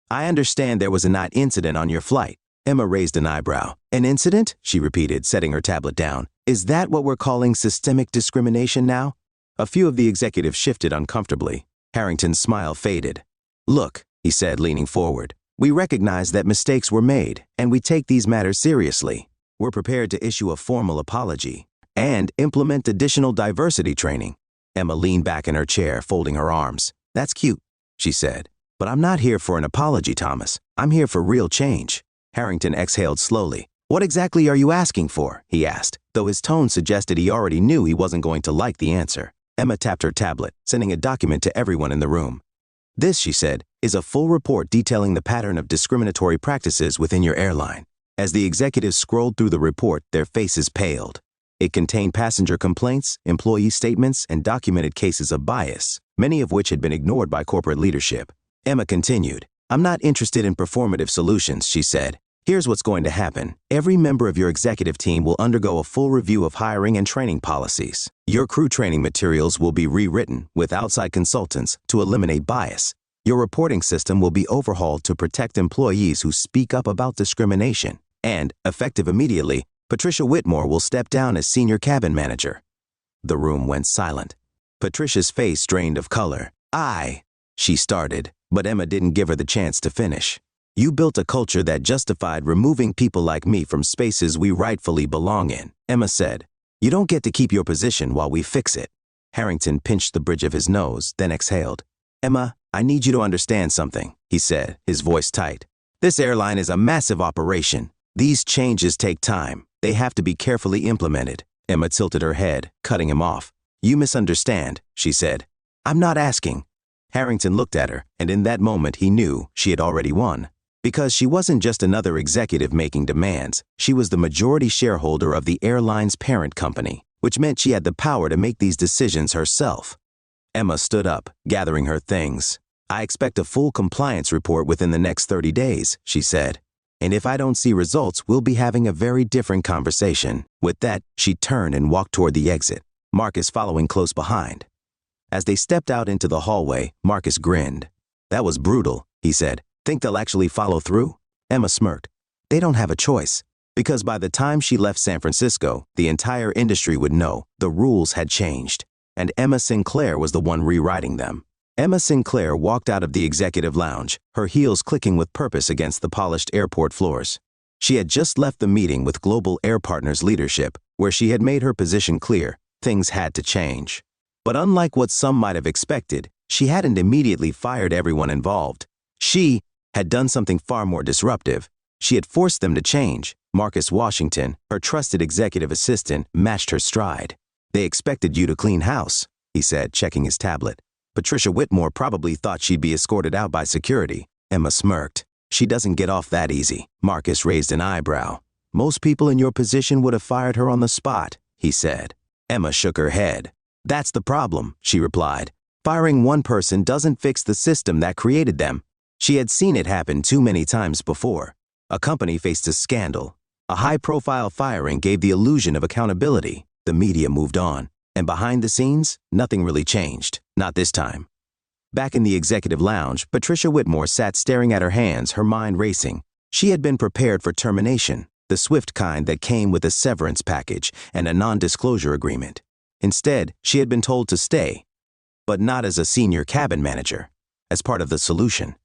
I understand there was a night incident on your flight." Emma raised an eyebrow. "An incident?" she repeated, setting her tablet down. "Is that what we're calling systemic discrimination now?" A few of the executives shifted uncomfortably. Harrington's smile faded. "Look," he said, leaning forward, "we recognize that mistakes were made, and we take these matters seriously. We're prepared to issue a formal apology and implement additional diversity training." Emma leaned back in her chair, folding her arms. "That's cute," she said, "but I'm not here for an apology, Thomas. I'm here for real change." Harrington exhaled slowly. "What exactly are you asking for?" he asked, though his tone suggested he already knew he wasn't going to like the answer. Emma tapped her tablet, sending a document to everyone in the room. "This," she said, "is a full report detailing the pattern of discriminatory practices within your airline." As the executives scrolled through the report, their faces paled. It contained passenger complaints, employee statements, and documented cases of bias, many of which had been ignored by corporate leadership. Emma continued, "I'm not interested in performative solutions," she said. "Here's what's going to happen. Every member of your executive team will undergo a full review of hiring and training policies. Your crew training materials will be rewritten with outside consultants to eliminate bias. Your reporting system will be overhauled to protect employees who speak up about discrimination. And, effective immediately, Patricia Whitmore will step down as senior cabin manager." The room went silent. Patricia's face drained of color. She started, but Emma didn't give her the chance to finish. "You built a culture that justified removing people like me from spaces we rightfully belong in," Emma said. "You don't get to keep your position while we fix it." Harrington pinched the bridge of his nose, then exhaled. "Emma, I need you to understand something," he said, his voice tight. "This airline is a massive operation. These changes take time. They have to be carefully implemented." Emma tilted her head, cutting him off. "You misunderstand," she said. "I'm not asking." Harrington looked at her, and in that moment he knew she had already won. Because she wasn't just another executive making demands, she was the majority shareholder of the airline's parent company, which meant she had the power to make these decisions herself. Emma stood up, gathering her things. "I expect a full compliance report within the next 30 days, she said. "And if I don't see results, we'll be having a very different conversation." With that, she turned and walked toward the exit, Marcus following close behind. As they stepped out into the hallway, Marcus grinned. "That was brutal," he said. "Think they'll actually follow through?" Emma smirked. "They don't have a choice." Because by the time she left San Francisco, the entire industry would know the rules had changed, and Emma Sinclair was the one rewriting them. Emma Sinclair walked out of the executive lounge, her heels clicking with purpose against the polished airport floors. She had just left the meeting with Global Air Partners leadership, where she had made her position clear: things had to change. But unlike what some might have expected, she hadn't immediately fired everyone involved. She had done something far more disruptive. She had forced them to change. Marcus Washington, her trusted executive assistant, matched her stride. "They expected you to clean house," he said, checking his tablet. "Patricia Whitmore probably thought she'd be escorted out by security." Emma smirked. "She doesn't get off that easy." Marcus raised an eyebrow. "Most people in your position would have fired her on the spot," he said. Emma shook her head. "That's the problem," she replied. "Firing one person doesn't fix the system that created them." She had seen it happen too many times before. A company faced a scandal. A high-profile firing gave the illusion of accountability. The media moved on. And behind the scenes, nothing really changed. Not this time. Back in the executive lounge, Patricia Whitmore sat staring at her hands, her mind racing. She had been prepared for termination, the swift kind that came with a severance package and a non-disclosure agreement. Instead, she had been told to stay, but not as a senior cabin manager, as part of the solution.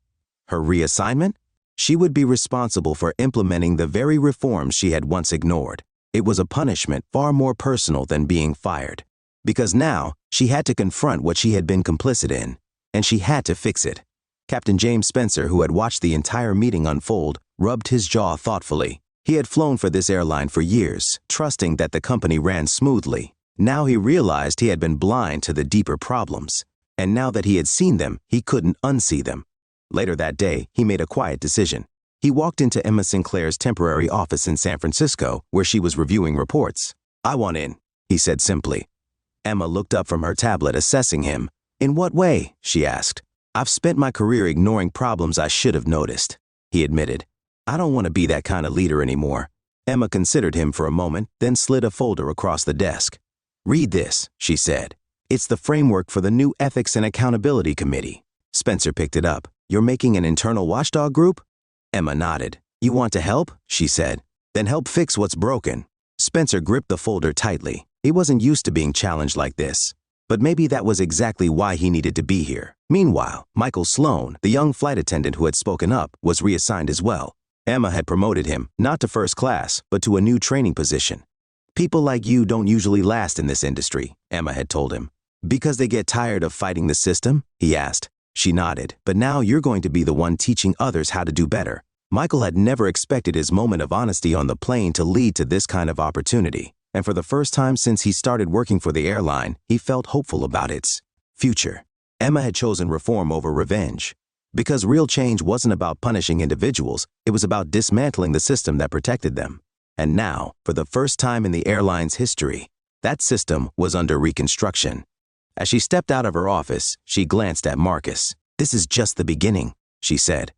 Her reassignment? She would be responsible for implementing the very reforms she had once ignored. It was a punishment far more personal than being fired. Because now, she had to confront what she had been complicit in, and she had to fix it. Captain James Spencer, who had watched the entire meeting unfold, rubbed his jaw thoughtfully. He had flown for this airline for years, trusting that the company ran smoothly. Now he realized he had been blind to the deeper problems. And now that he had seen them, he couldn't unsee them. Later that day, he made a quiet decision. He walked into Emma Sinclair's temporary office in San Francisco, where she was reviewing reports. "I want in," he said simply. Emma looked up from her tablet, assessing him. "In what way?" she asked. "I've spent my career ignoring problems I should have noticed," he admitted. "I don't want to be that kind of leader anymore." Emma considered him for a moment, then slid a folder across the desk. "Read this," she said. "It's the framework for the new Ethics and Accountability Committee." Spencer picked it up. "You're making an internal watchdog group?" Emma nodded. "You want to help?" she said. "Then help fix what's broken." Spencer gripped the folder tightly. He wasn't used to being challenged like this. But maybe that was exactly why he needed to be here. Meanwhile, Michael Sloan, the young flight attendant who had spoken up, was reassigned as well. Emma had promoted him, not to first class, but to a new training position. "People like you don't usually last in this industry," Emma had told him. "Because they get tired of fighting the system?" he asked. She nodded. "But now you're going to be the one teaching others how to do better." Michael had never expected his moment of honesty on the plane to lead to this kind of opportunity. And for the first time since he started working for the airline, he felt hopeful about its future. Emma had chosen reform over revenge. Because real change wasn't about punishing individuals, it was about dismantling the system that protected them. And now, for the first time in the airline's history, that system was under reconstruction. As she stepped out of her office, she glanced at Marcus. "This is just the beginning," she said.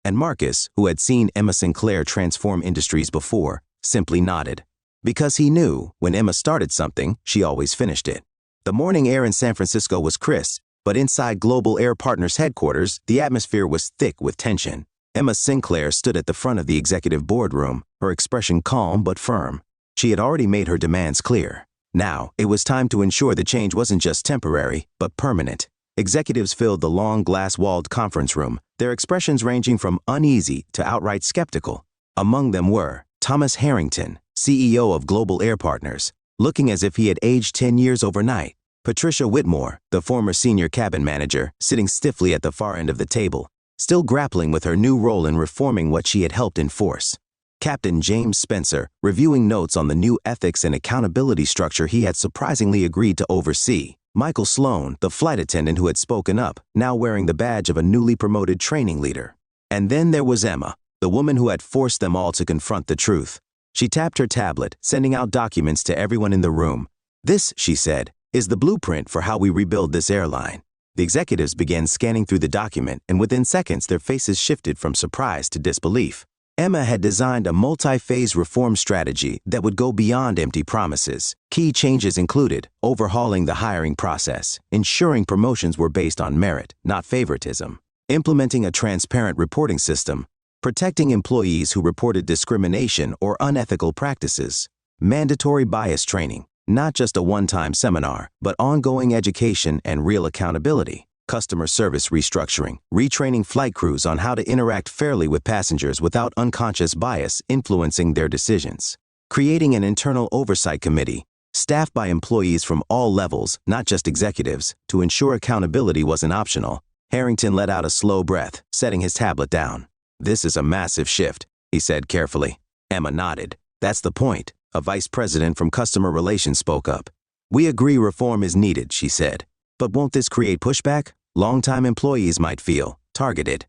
And Marcus, who had seen Emma Sinclair transform industries before, simply nodded. Because he knew, when Emma started something, she always finished it. The morning air in San Francisco was crisp, but inside Global Air Partners headquarters, the atmosphere was thick with tension. Emma Sinclair stood at the front of the executive boardroom, her expression calm but firm. She had already made her demands clear. Now, it was time to ensure the change wasn't just temporary, but permanent. Executives filled the long glass-walled conference room, their expressions ranging from uneasy to outright skeptical. Among them were Thomas Harrington, CEO of Global Air Partners, looking as if he had aged 10 years overnight. Patricia Whitmore, the former senior cabin manager, sitting stiffly at the far end of the table, still grappling with her new role in reforming what she had helped enforce. Captain James Spencer, reviewing notes on the new ethics and accountability structure he had surprisingly agreed to oversee. Michael Sloan, the flight attendant who had spoken up, now wearing the badge of a newly promoted training leader. And then there was Emma, the woman who had forced them all to confront the truth. She tapped her tablet, sending out documents to everyone in the room. "This," she said, "is the blueprint for how we rebuild this airline." The executives began scanning through the document, and within seconds their faces shifted from surprise to disbelief. Emma had designed a multi-phase reform strategy that would go beyond empty promises. Key changes included overhauling the hiring process, ensuring promotions were based on merit, not favoritism, implementing a transparent reporting system, protecting employees who reported discrimination or unethical practices, mandatory bias training, not just a one-time seminar, but ongoing education and real accountability, customer service restructuring, retraining flight crews on how to interact fairly with passengers without unconscious bias influencing their decisions, creating an internal oversight committee, staffed by employees from all levels, not just executives, to ensure accountability wasn't optional. Harrington let out a slow breath, setting his tablet down. "This is a massive shift," he said carefully. Emma nodded. "That's the point." A vice president from customer relations spoke up. "We agree reform is needed," she said. "But won't this create pushback? Longtime employees might feel targeted."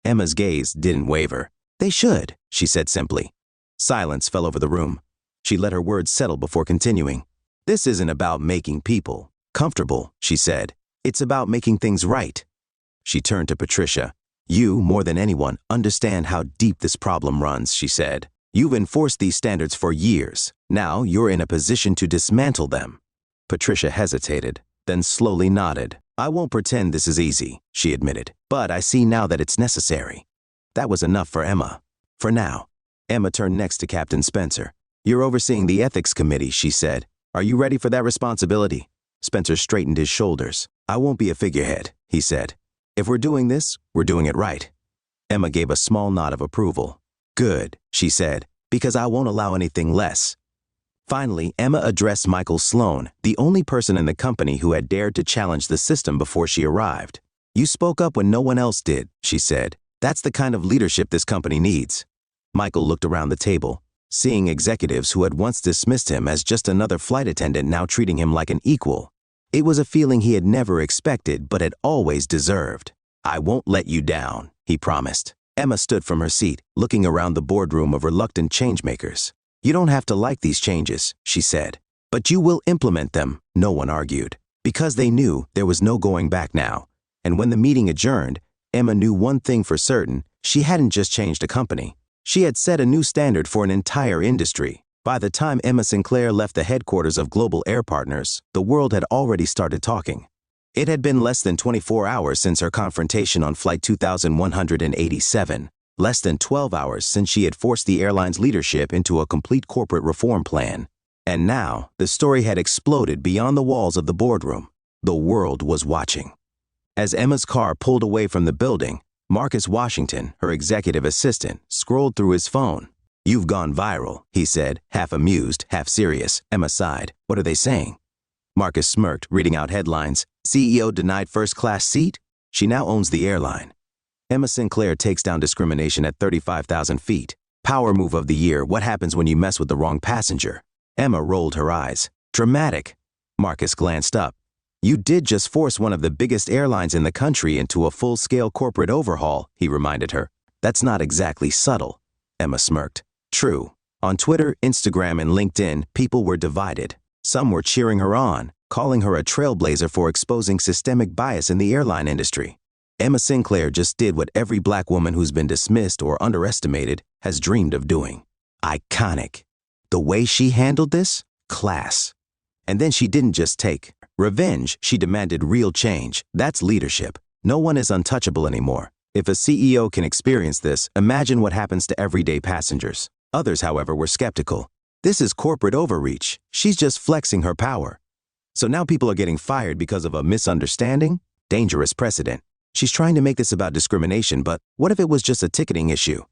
Emma's gaze didn't waver. "They should," she said simply. Silence fell over the room. She let her words settle before continuing. "This isn't about making people comfortable," she said. "It's about making things right." She turned to Patricia. "You, more than anyone, understand how deep this problem runs," she said. "You've enforced these standards for years. Now you're in a position to dismantle them." Patricia hesitated, then slowly nodded. "I won't pretend this is easy," she admitted, "but I see now that it's necessary." That was enough for Emma. For now. Emma turned next to Captain Spencer. "You're overseeing the ethics committee," she said. "Are you ready for that responsibility?" Spencer straightened his shoulders. "I won't be a figurehead," he said. "If we're doing this, we're doing it right." Emma gave a small nod of approval. "Good," she said, "because I won't allow anything less." Finally, Emma addressed Michael Sloan, the only person in the company who had dared to challenge the system before she arrived. "You spoke up when no one else did," she said. "That's the kind of leadership this company needs." Michael looked around the table, seeing executives who had once dismissed him as just another flight attendant now treating him like an equal. It was a feeling he had never expected but had always deserved. "I won't let you down," he promised. Emma stood from her seat, looking around the boardroom of reluctant changemakers. You don't have to like these changes, she said. But you will implement them, no one argued. Because they knew there was no going back now. And when the meeting adjourned, Emma knew one thing for certain: she hadn't just changed a company. She had set a new standard for an entire industry. By the time Emma Sinclair left the headquarters of Global Air Partners, the world had already started talking. It had been less than 24 hours since her confrontation on Flight 2187, less than 12 hours since she had forced the airline's leadership into a complete corporate reform plan. And now, the story had exploded beyond the walls of the boardroom. The world was watching. As Emma's car pulled away from the building, Marcus Washington, her executive assistant, scrolled through his phone. "You've gone viral," he said, half amused, half serious. Emma sighed. "What are they saying?" Marcus smirked, reading out headlines. "CEO denied first-class seat? She now owns the airline." Emma Sinclair takes down discrimination at 35,000 feet. Power move of the year: what happens when you mess with the wrong passenger? Emma rolled her eyes. "Dramatic." Marcus glanced up. "You did just force one of the biggest airlines in the country into a full-scale corporate overhaul," he reminded her. "That's not exactly subtle." Emma smirked. "True. On Twitter, Instagram, and LinkedIn, people were divided. Some were cheering her on, calling her a trailblazer for exposing systemic bias in the airline industry. Emma Sinclair just did what every black woman who's been dismissed or underestimated has dreamed of doing. Iconic. The way she handled this? Class. And then she didn't just take revenge, she demanded real change. That's leadership. No one is untouchable anymore. If a CEO can experience this, imagine what happens to everyday passengers. Others, however, were skeptical. This is corporate overreach. She's just flexing her power. So now people are getting fired because of a misunderstanding? Dangerous precedent. She's trying to make this about discrimination, but what if it was just a ticketing issue?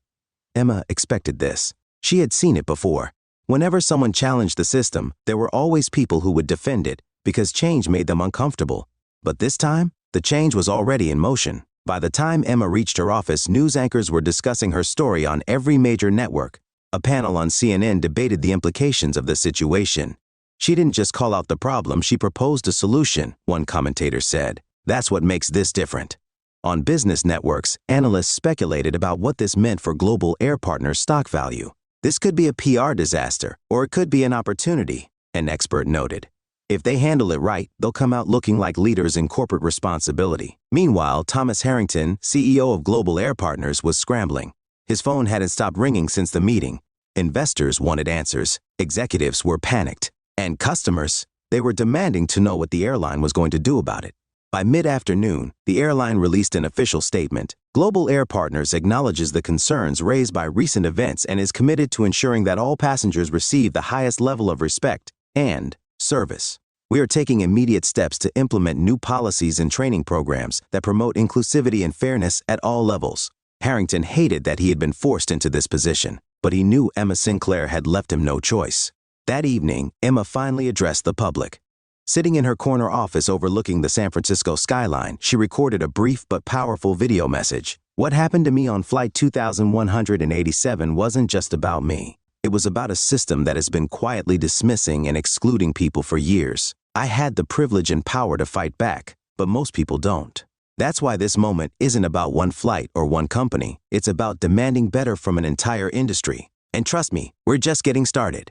Emma expected this. She had seen it before. Whenever someone challenged the system, there were always people who would defend it because change made them uncomfortable. But this time, the change was already in motion. By the time Emma reached her office, news anchors were discussing her story on every major network. A panel on CNN debated the implications of the situation. She didn't just call out the problem, she proposed a solution, one commentator said. That's what makes this different. On business networks, analysts speculated about what this meant for Global Air Partners' stock value. This could be a PR disaster, or it could be an opportunity, an expert noted. If they handle it right, they'll come out looking like leaders in corporate responsibility. Meanwhile, Thomas Harrington, CEO of Global Air Partners, was scrambling. His phone hadn't stopped ringing since the meeting. Investors wanted answers. Executives were panicked. And customers, they were demanding to know what the airline was going to do about it. By mid-afternoon, the airline released an official statement. Global Air Partners acknowledges the concerns raised by recent events and is committed to ensuring that all passengers receive the highest level of respect and service. We are taking immediate steps to implement new policies and training programs that promote inclusivity and fairness at all levels. Harrington hated that he had been forced into this position, but he knew Emma Sinclair had left him no choice. That evening, Emma finally addressed the public. Sitting in her corner office overlooking the San Francisco skyline, she recorded a brief but powerful video message. What happened to me on Flight 2187 wasn't just about me. It was about a system that has been quietly dismissing and excluding people for years. I had the privilege and power to fight back, but most people don't. That's why this moment isn't about one flight or one company. It's about demanding better from an entire industry. And trust me, we're just getting started.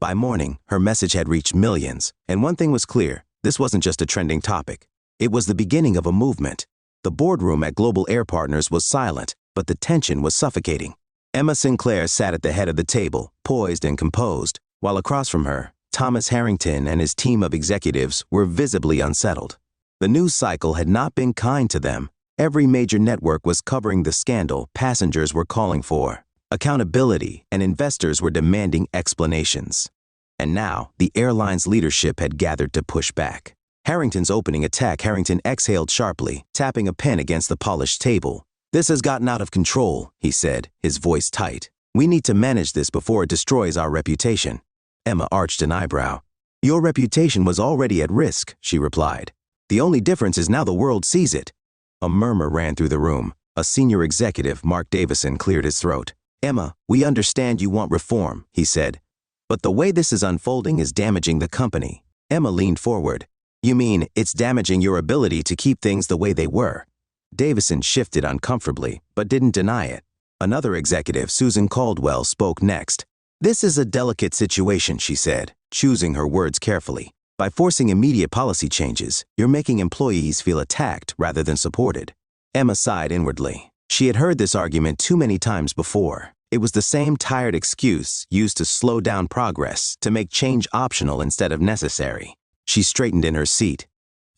By morning, her message had reached millions, and one thing was clear: this wasn't just a trending topic. It was the beginning of a movement. The boardroom at Global Air Partners was silent, but the tension was suffocating. Emma Sinclair sat at the head of the table, poised and composed, while across from her, Thomas Harrington and his team of executives were visibly unsettled. The news cycle had not been kind to them. Every major network was covering the scandal passengers were calling for accountability, and investors were demanding explanations. And now, the airline's leadership had gathered to push back. Harrington's opening attack. Harrington exhaled sharply, tapping a pen against the polished table. "This has gotten out of control," he said, his voice tight. "We need to manage this before it destroys our reputation." Emma arched an eyebrow. "Your reputation was already at risk," she replied. "The only difference is now the world sees it." A murmur ran through the room. A senior executive, Mark Davison, cleared his throat. "Emma, we understand you want reform," he said. "But the way this is unfolding is damaging the company." Emma leaned forward. "You mean it's damaging your ability to keep things the way they were?" Davison shifted uncomfortably, but didn't deny it. Another executive, Susan Caldwell, spoke next. This is a delicate situation, she said, choosing her words carefully. By forcing immediate policy changes, you're making employees feel attacked rather than supported. Emma sighed inwardly. She had heard this argument too many times before. It was the same tired excuse used to slow down progress, to make change optional instead of necessary. She straightened in her seat.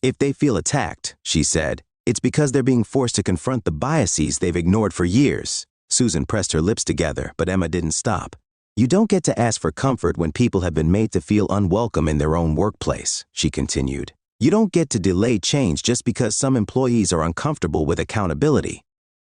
If they feel attacked, she said, it's because they're being forced to confront the biases they've ignored for years. Susan pressed her lips together, but Emma didn't stop. You don't get to ask for comfort when people have been made to feel unwelcome in their own workplace, she continued. You don't get to delay change just because some employees are uncomfortable with accountability.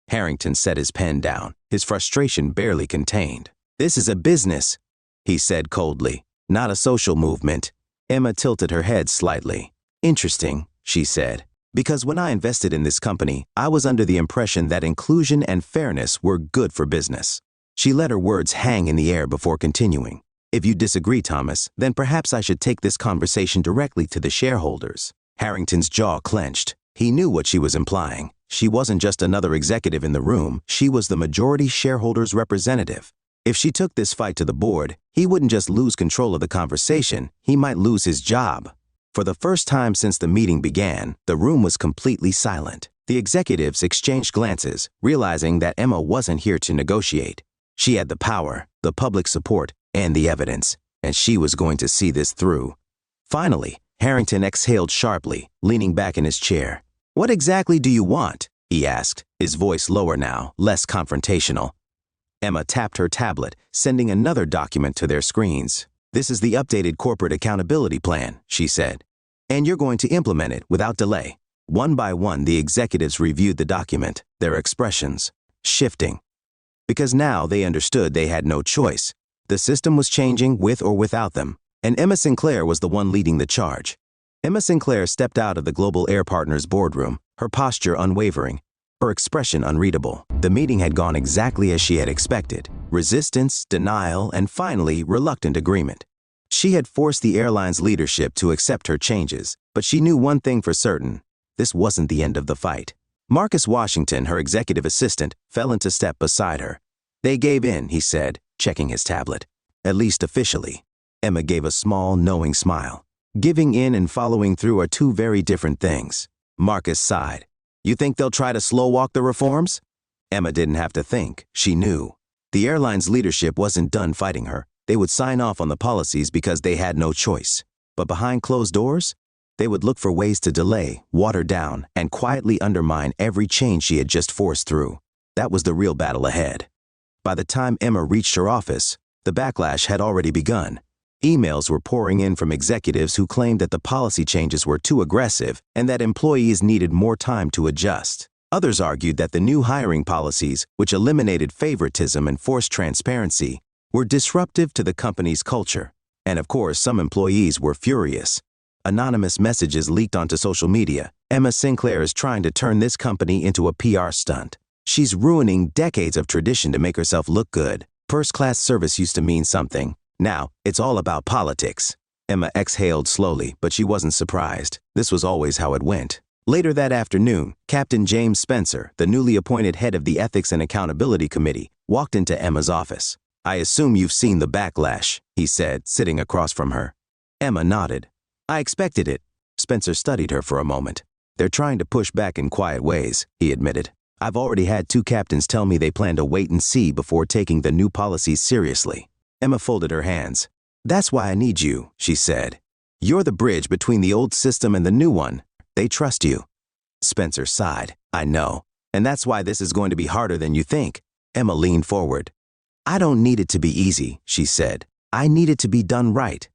Harrington set his pen down, his frustration barely contained. This is a business, he said coldly, not a social movement. Emma tilted her head slightly. Interesting, she said. Because when I invested in this company, I was under the impression that inclusion and fairness were good for business. She let her words hang in the air before continuing. If you disagree, Thomas, then perhaps I should take this conversation directly to the shareholders. Harrington's jaw clenched. He knew what she was implying. She wasn't just another executive in the room, she was the majority shareholders' representative. If she took this fight to the board, he wouldn't just lose control of the conversation, he might lose his job. For the first time since the meeting began, the room was completely silent. The executives exchanged glances, realizing that Emma wasn't here to negotiate. She had the power, the public support, and the evidence, and she was going to see this through. Finally, Harrington exhaled sharply, leaning back in his chair. What exactly do you want? He asked, his voice lower now, less confrontational. Emma tapped her tablet, sending another document to their screens. This is the updated corporate accountability plan, she said. And you're going to implement it without delay. One by one, the executives reviewed the document, their expressions shifting. Because now they understood they had no choice. The system was changing with or without them, and Emma Sinclair was the one leading the charge. Emma Sinclair stepped out of the Global Air Partners boardroom, her posture unwavering, her expression unreadable. The meeting had gone exactly as she had expected. Resistance, denial, and finally, reluctant agreement. She had forced the airline's leadership to accept her changes, but she knew one thing for certain. This wasn't the end of the fight. Marcus Washington, her executive assistant, fell into step beside her. They gave in, he said, checking his tablet. At least officially. Emma gave a small, knowing smile. Giving in and following through are two very different things. Marcus sighed. You think they'll try to slow walk the reforms? Emma didn't have to think. She knew. The airline's leadership wasn't done fighting her. They would sign off on the policies because they had no choice. But behind closed doors, they would look for ways to delay, water down, and quietly undermine every change she had just forced through. That was the real battle ahead. By the time Emma reached her office, the backlash had already begun. Emails were pouring in from executives who claimed that the policy changes were too aggressive and that employees needed more time to adjust. Others argued that the new hiring policies, which eliminated favoritism and forced transparency, were disruptive to the company's culture. And of course, some employees were furious. Anonymous messages leaked onto social media. Emma Sinclair is trying to turn this company into a PR stunt. She's ruining decades of tradition to make herself look good. First-class service used to mean something. Now, it's all about politics. Emma exhaled slowly, but she wasn't surprised. This was always how it went. Later that afternoon, Captain James Spencer, the newly appointed head of the Ethics and Accountability Committee, walked into Emma's office. I assume you've seen the backlash, he said, sitting across from her. Emma nodded. I expected it. Spencer studied her for a moment. They're trying to push back in quiet ways, he admitted. I've already had 2 captains tell me they plan to wait and see before taking the new policies seriously. Emma folded her hands. That's why I need you, she said. You're the bridge between the old system and the new one. They trust you. Spencer sighed. I know. And that's why this is going to be harder than you think. Emma leaned forward. I don't need it to be easy, she said. I need it to be done right.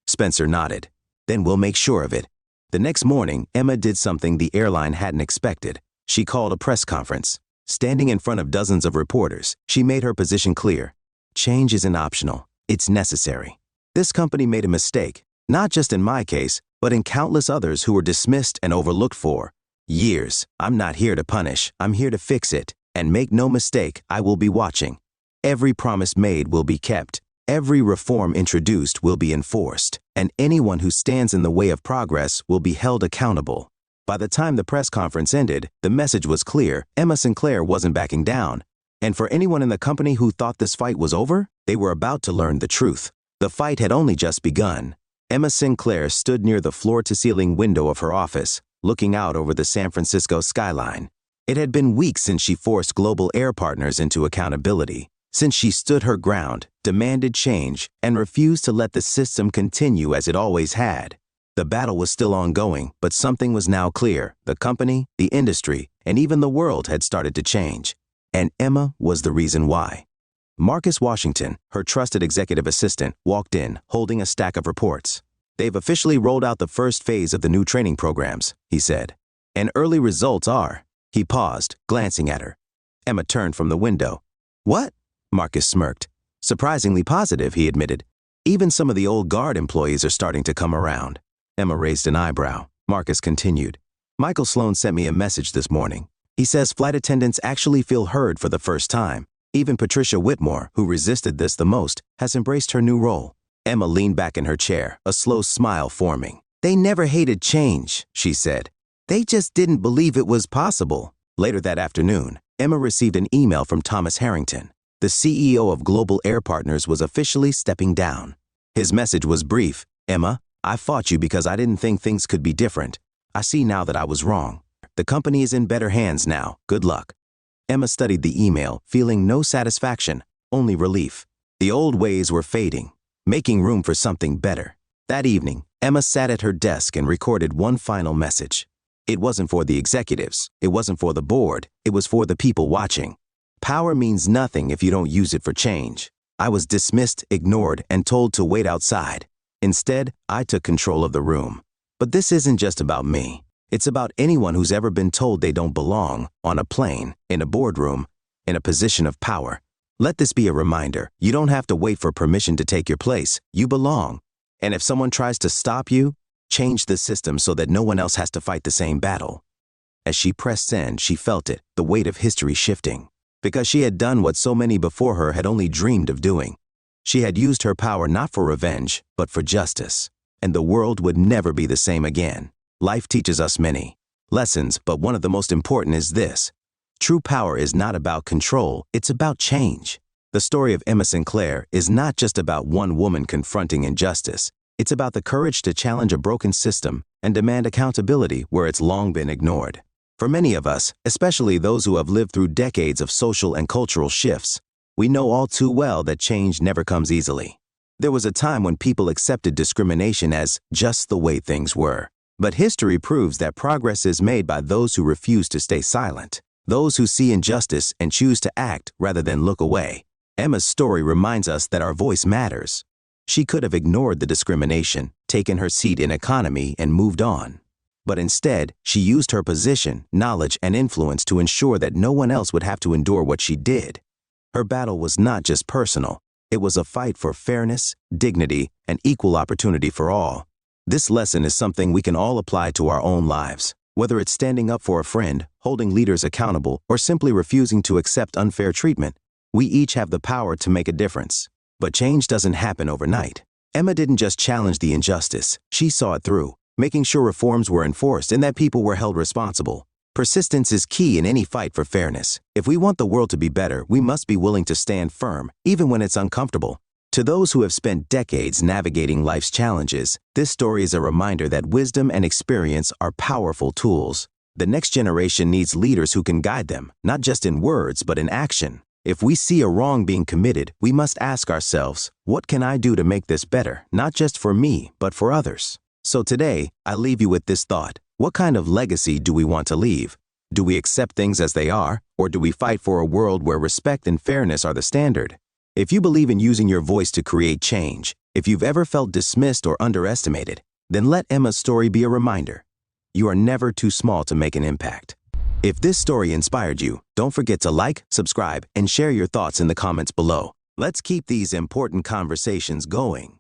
Spencer nodded. Then we'll make sure of it. The next morning, Emma did something the airline hadn't expected. She called a press conference. Standing in front of dozens of reporters, she made her position clear. Change isn't optional. It's necessary. This company made a mistake, not just in my case, but in countless others who were dismissed and overlooked for years. I'm not here to punish. I'm here to fix it. And make no mistake, I will be watching. Every promise made will be kept. Every reform introduced will be enforced. And anyone who stands in the way of progress will be held accountable. By the time the press conference ended, the message was clear. Emma Sinclair wasn't backing down. And for anyone in the company who thought this fight was over, they were about to learn the truth. The fight had only just begun. Emma Sinclair stood near the floor-to-ceiling window of her office, looking out over the San Francisco skyline. It had been weeks since she forced global air partners into accountability, since she stood her ground, demanded change, and refused to let the system continue as it always had. The battle was still ongoing, but something was now clear. The company, the industry, and even the world had started to change. And Emma was the reason why. Marcus Washington, her trusted executive assistant, walked in, holding a stack of reports. "They've officially rolled out the first phase of the new training programs," he said. "And early results are..." He paused, glancing at her. Emma turned from the window. "What?" Marcus smirked. "Surprisingly positive," he admitted. "Even some of the old guard employees are starting to come around." Emma raised an eyebrow. Marcus continued. "Michael Sloan sent me a message this morning. He says flight attendants actually feel heard for the first time. Even Patricia Whitmore, who resisted this the most, has embraced her new role." Emma leaned back in her chair, a slow smile forming. "They never hated change," she said. "They just didn't believe it was possible." Later that afternoon, Emma received an email from Thomas Harrington. The CEO of Global Air Partners was officially stepping down. His message was brief. "Emma, I fought you because I didn't think things could be different. I see now that I was wrong. The company is in better hands now. Good luck." Emma studied the email, feeling no satisfaction, only relief. The old ways were fading, making room for something better. That evening, Emma sat at her desk and recorded one final message. It wasn't for the executives, it wasn't for the board, it was for the people watching. Power means nothing if you don't use it for change. I was dismissed, ignored, and told to wait outside. Instead, I took control of the room. But this isn't just about me. It's about anyone who's ever been told they don't belong, on a plane, in a boardroom, in a position of power. Let this be a reminder. You don't have to wait for permission to take your place. You belong. And if someone tries to stop you, change the system so that no one else has to fight the same battle. As she pressed send, she felt it, the weight of history shifting. Because she had done what so many before her had only dreamed of doing. She had used her power not for revenge, but for justice. And the world would never be the same again. Life teaches us many lessons, but one of the most important is this. True power is not about control, it's about change. The story of Emma Sinclair is not just about one woman confronting injustice. It's about the courage to challenge a broken system and demand accountability where it's long been ignored. For many of us, especially those who have lived through decades of social and cultural shifts, we know all too well that change never comes easily. There was a time when people accepted discrimination as just the way things were. But history proves that progress is made by those who refuse to stay silent, those who see injustice and choose to act rather than look away. Emma's story reminds us that our voice matters. She could have ignored the discrimination, taken her seat in economy, and moved on. But instead, she used her position, knowledge, and influence to ensure that no one else would have to endure what she did. Her battle was not just personal. It was a fight for fairness, dignity, and equal opportunity for all. This lesson is something we can all apply to our own lives. Whether it's standing up for a friend, holding leaders accountable, or simply refusing to accept unfair treatment, we each have the power to make a difference. But change doesn't happen overnight. Emma didn't just challenge the injustice, she saw it through, making sure reforms were enforced and that people were held responsible. Persistence is key in any fight for fairness. If we want the world to be better, we must be willing to stand firm, even when it's uncomfortable. To those who have spent decades navigating life's challenges, this story is a reminder that wisdom and experience are powerful tools. The next generation needs leaders who can guide them, not just in words, but in action. If we see a wrong being committed, we must ask ourselves, what can I do to make this better, not just for me, but for others? So today, I leave you with this thought. What kind of legacy do we want to leave? Do we accept things as they are, or do we fight for a world where respect and fairness are the standard? If you believe in using your voice to create change, if you've ever felt dismissed or underestimated, then let Emma's story be a reminder. You are never too small to make an impact. If this story inspired you, don't forget to like, subscribe, and share your thoughts in the comments below. Let's keep these important conversations going.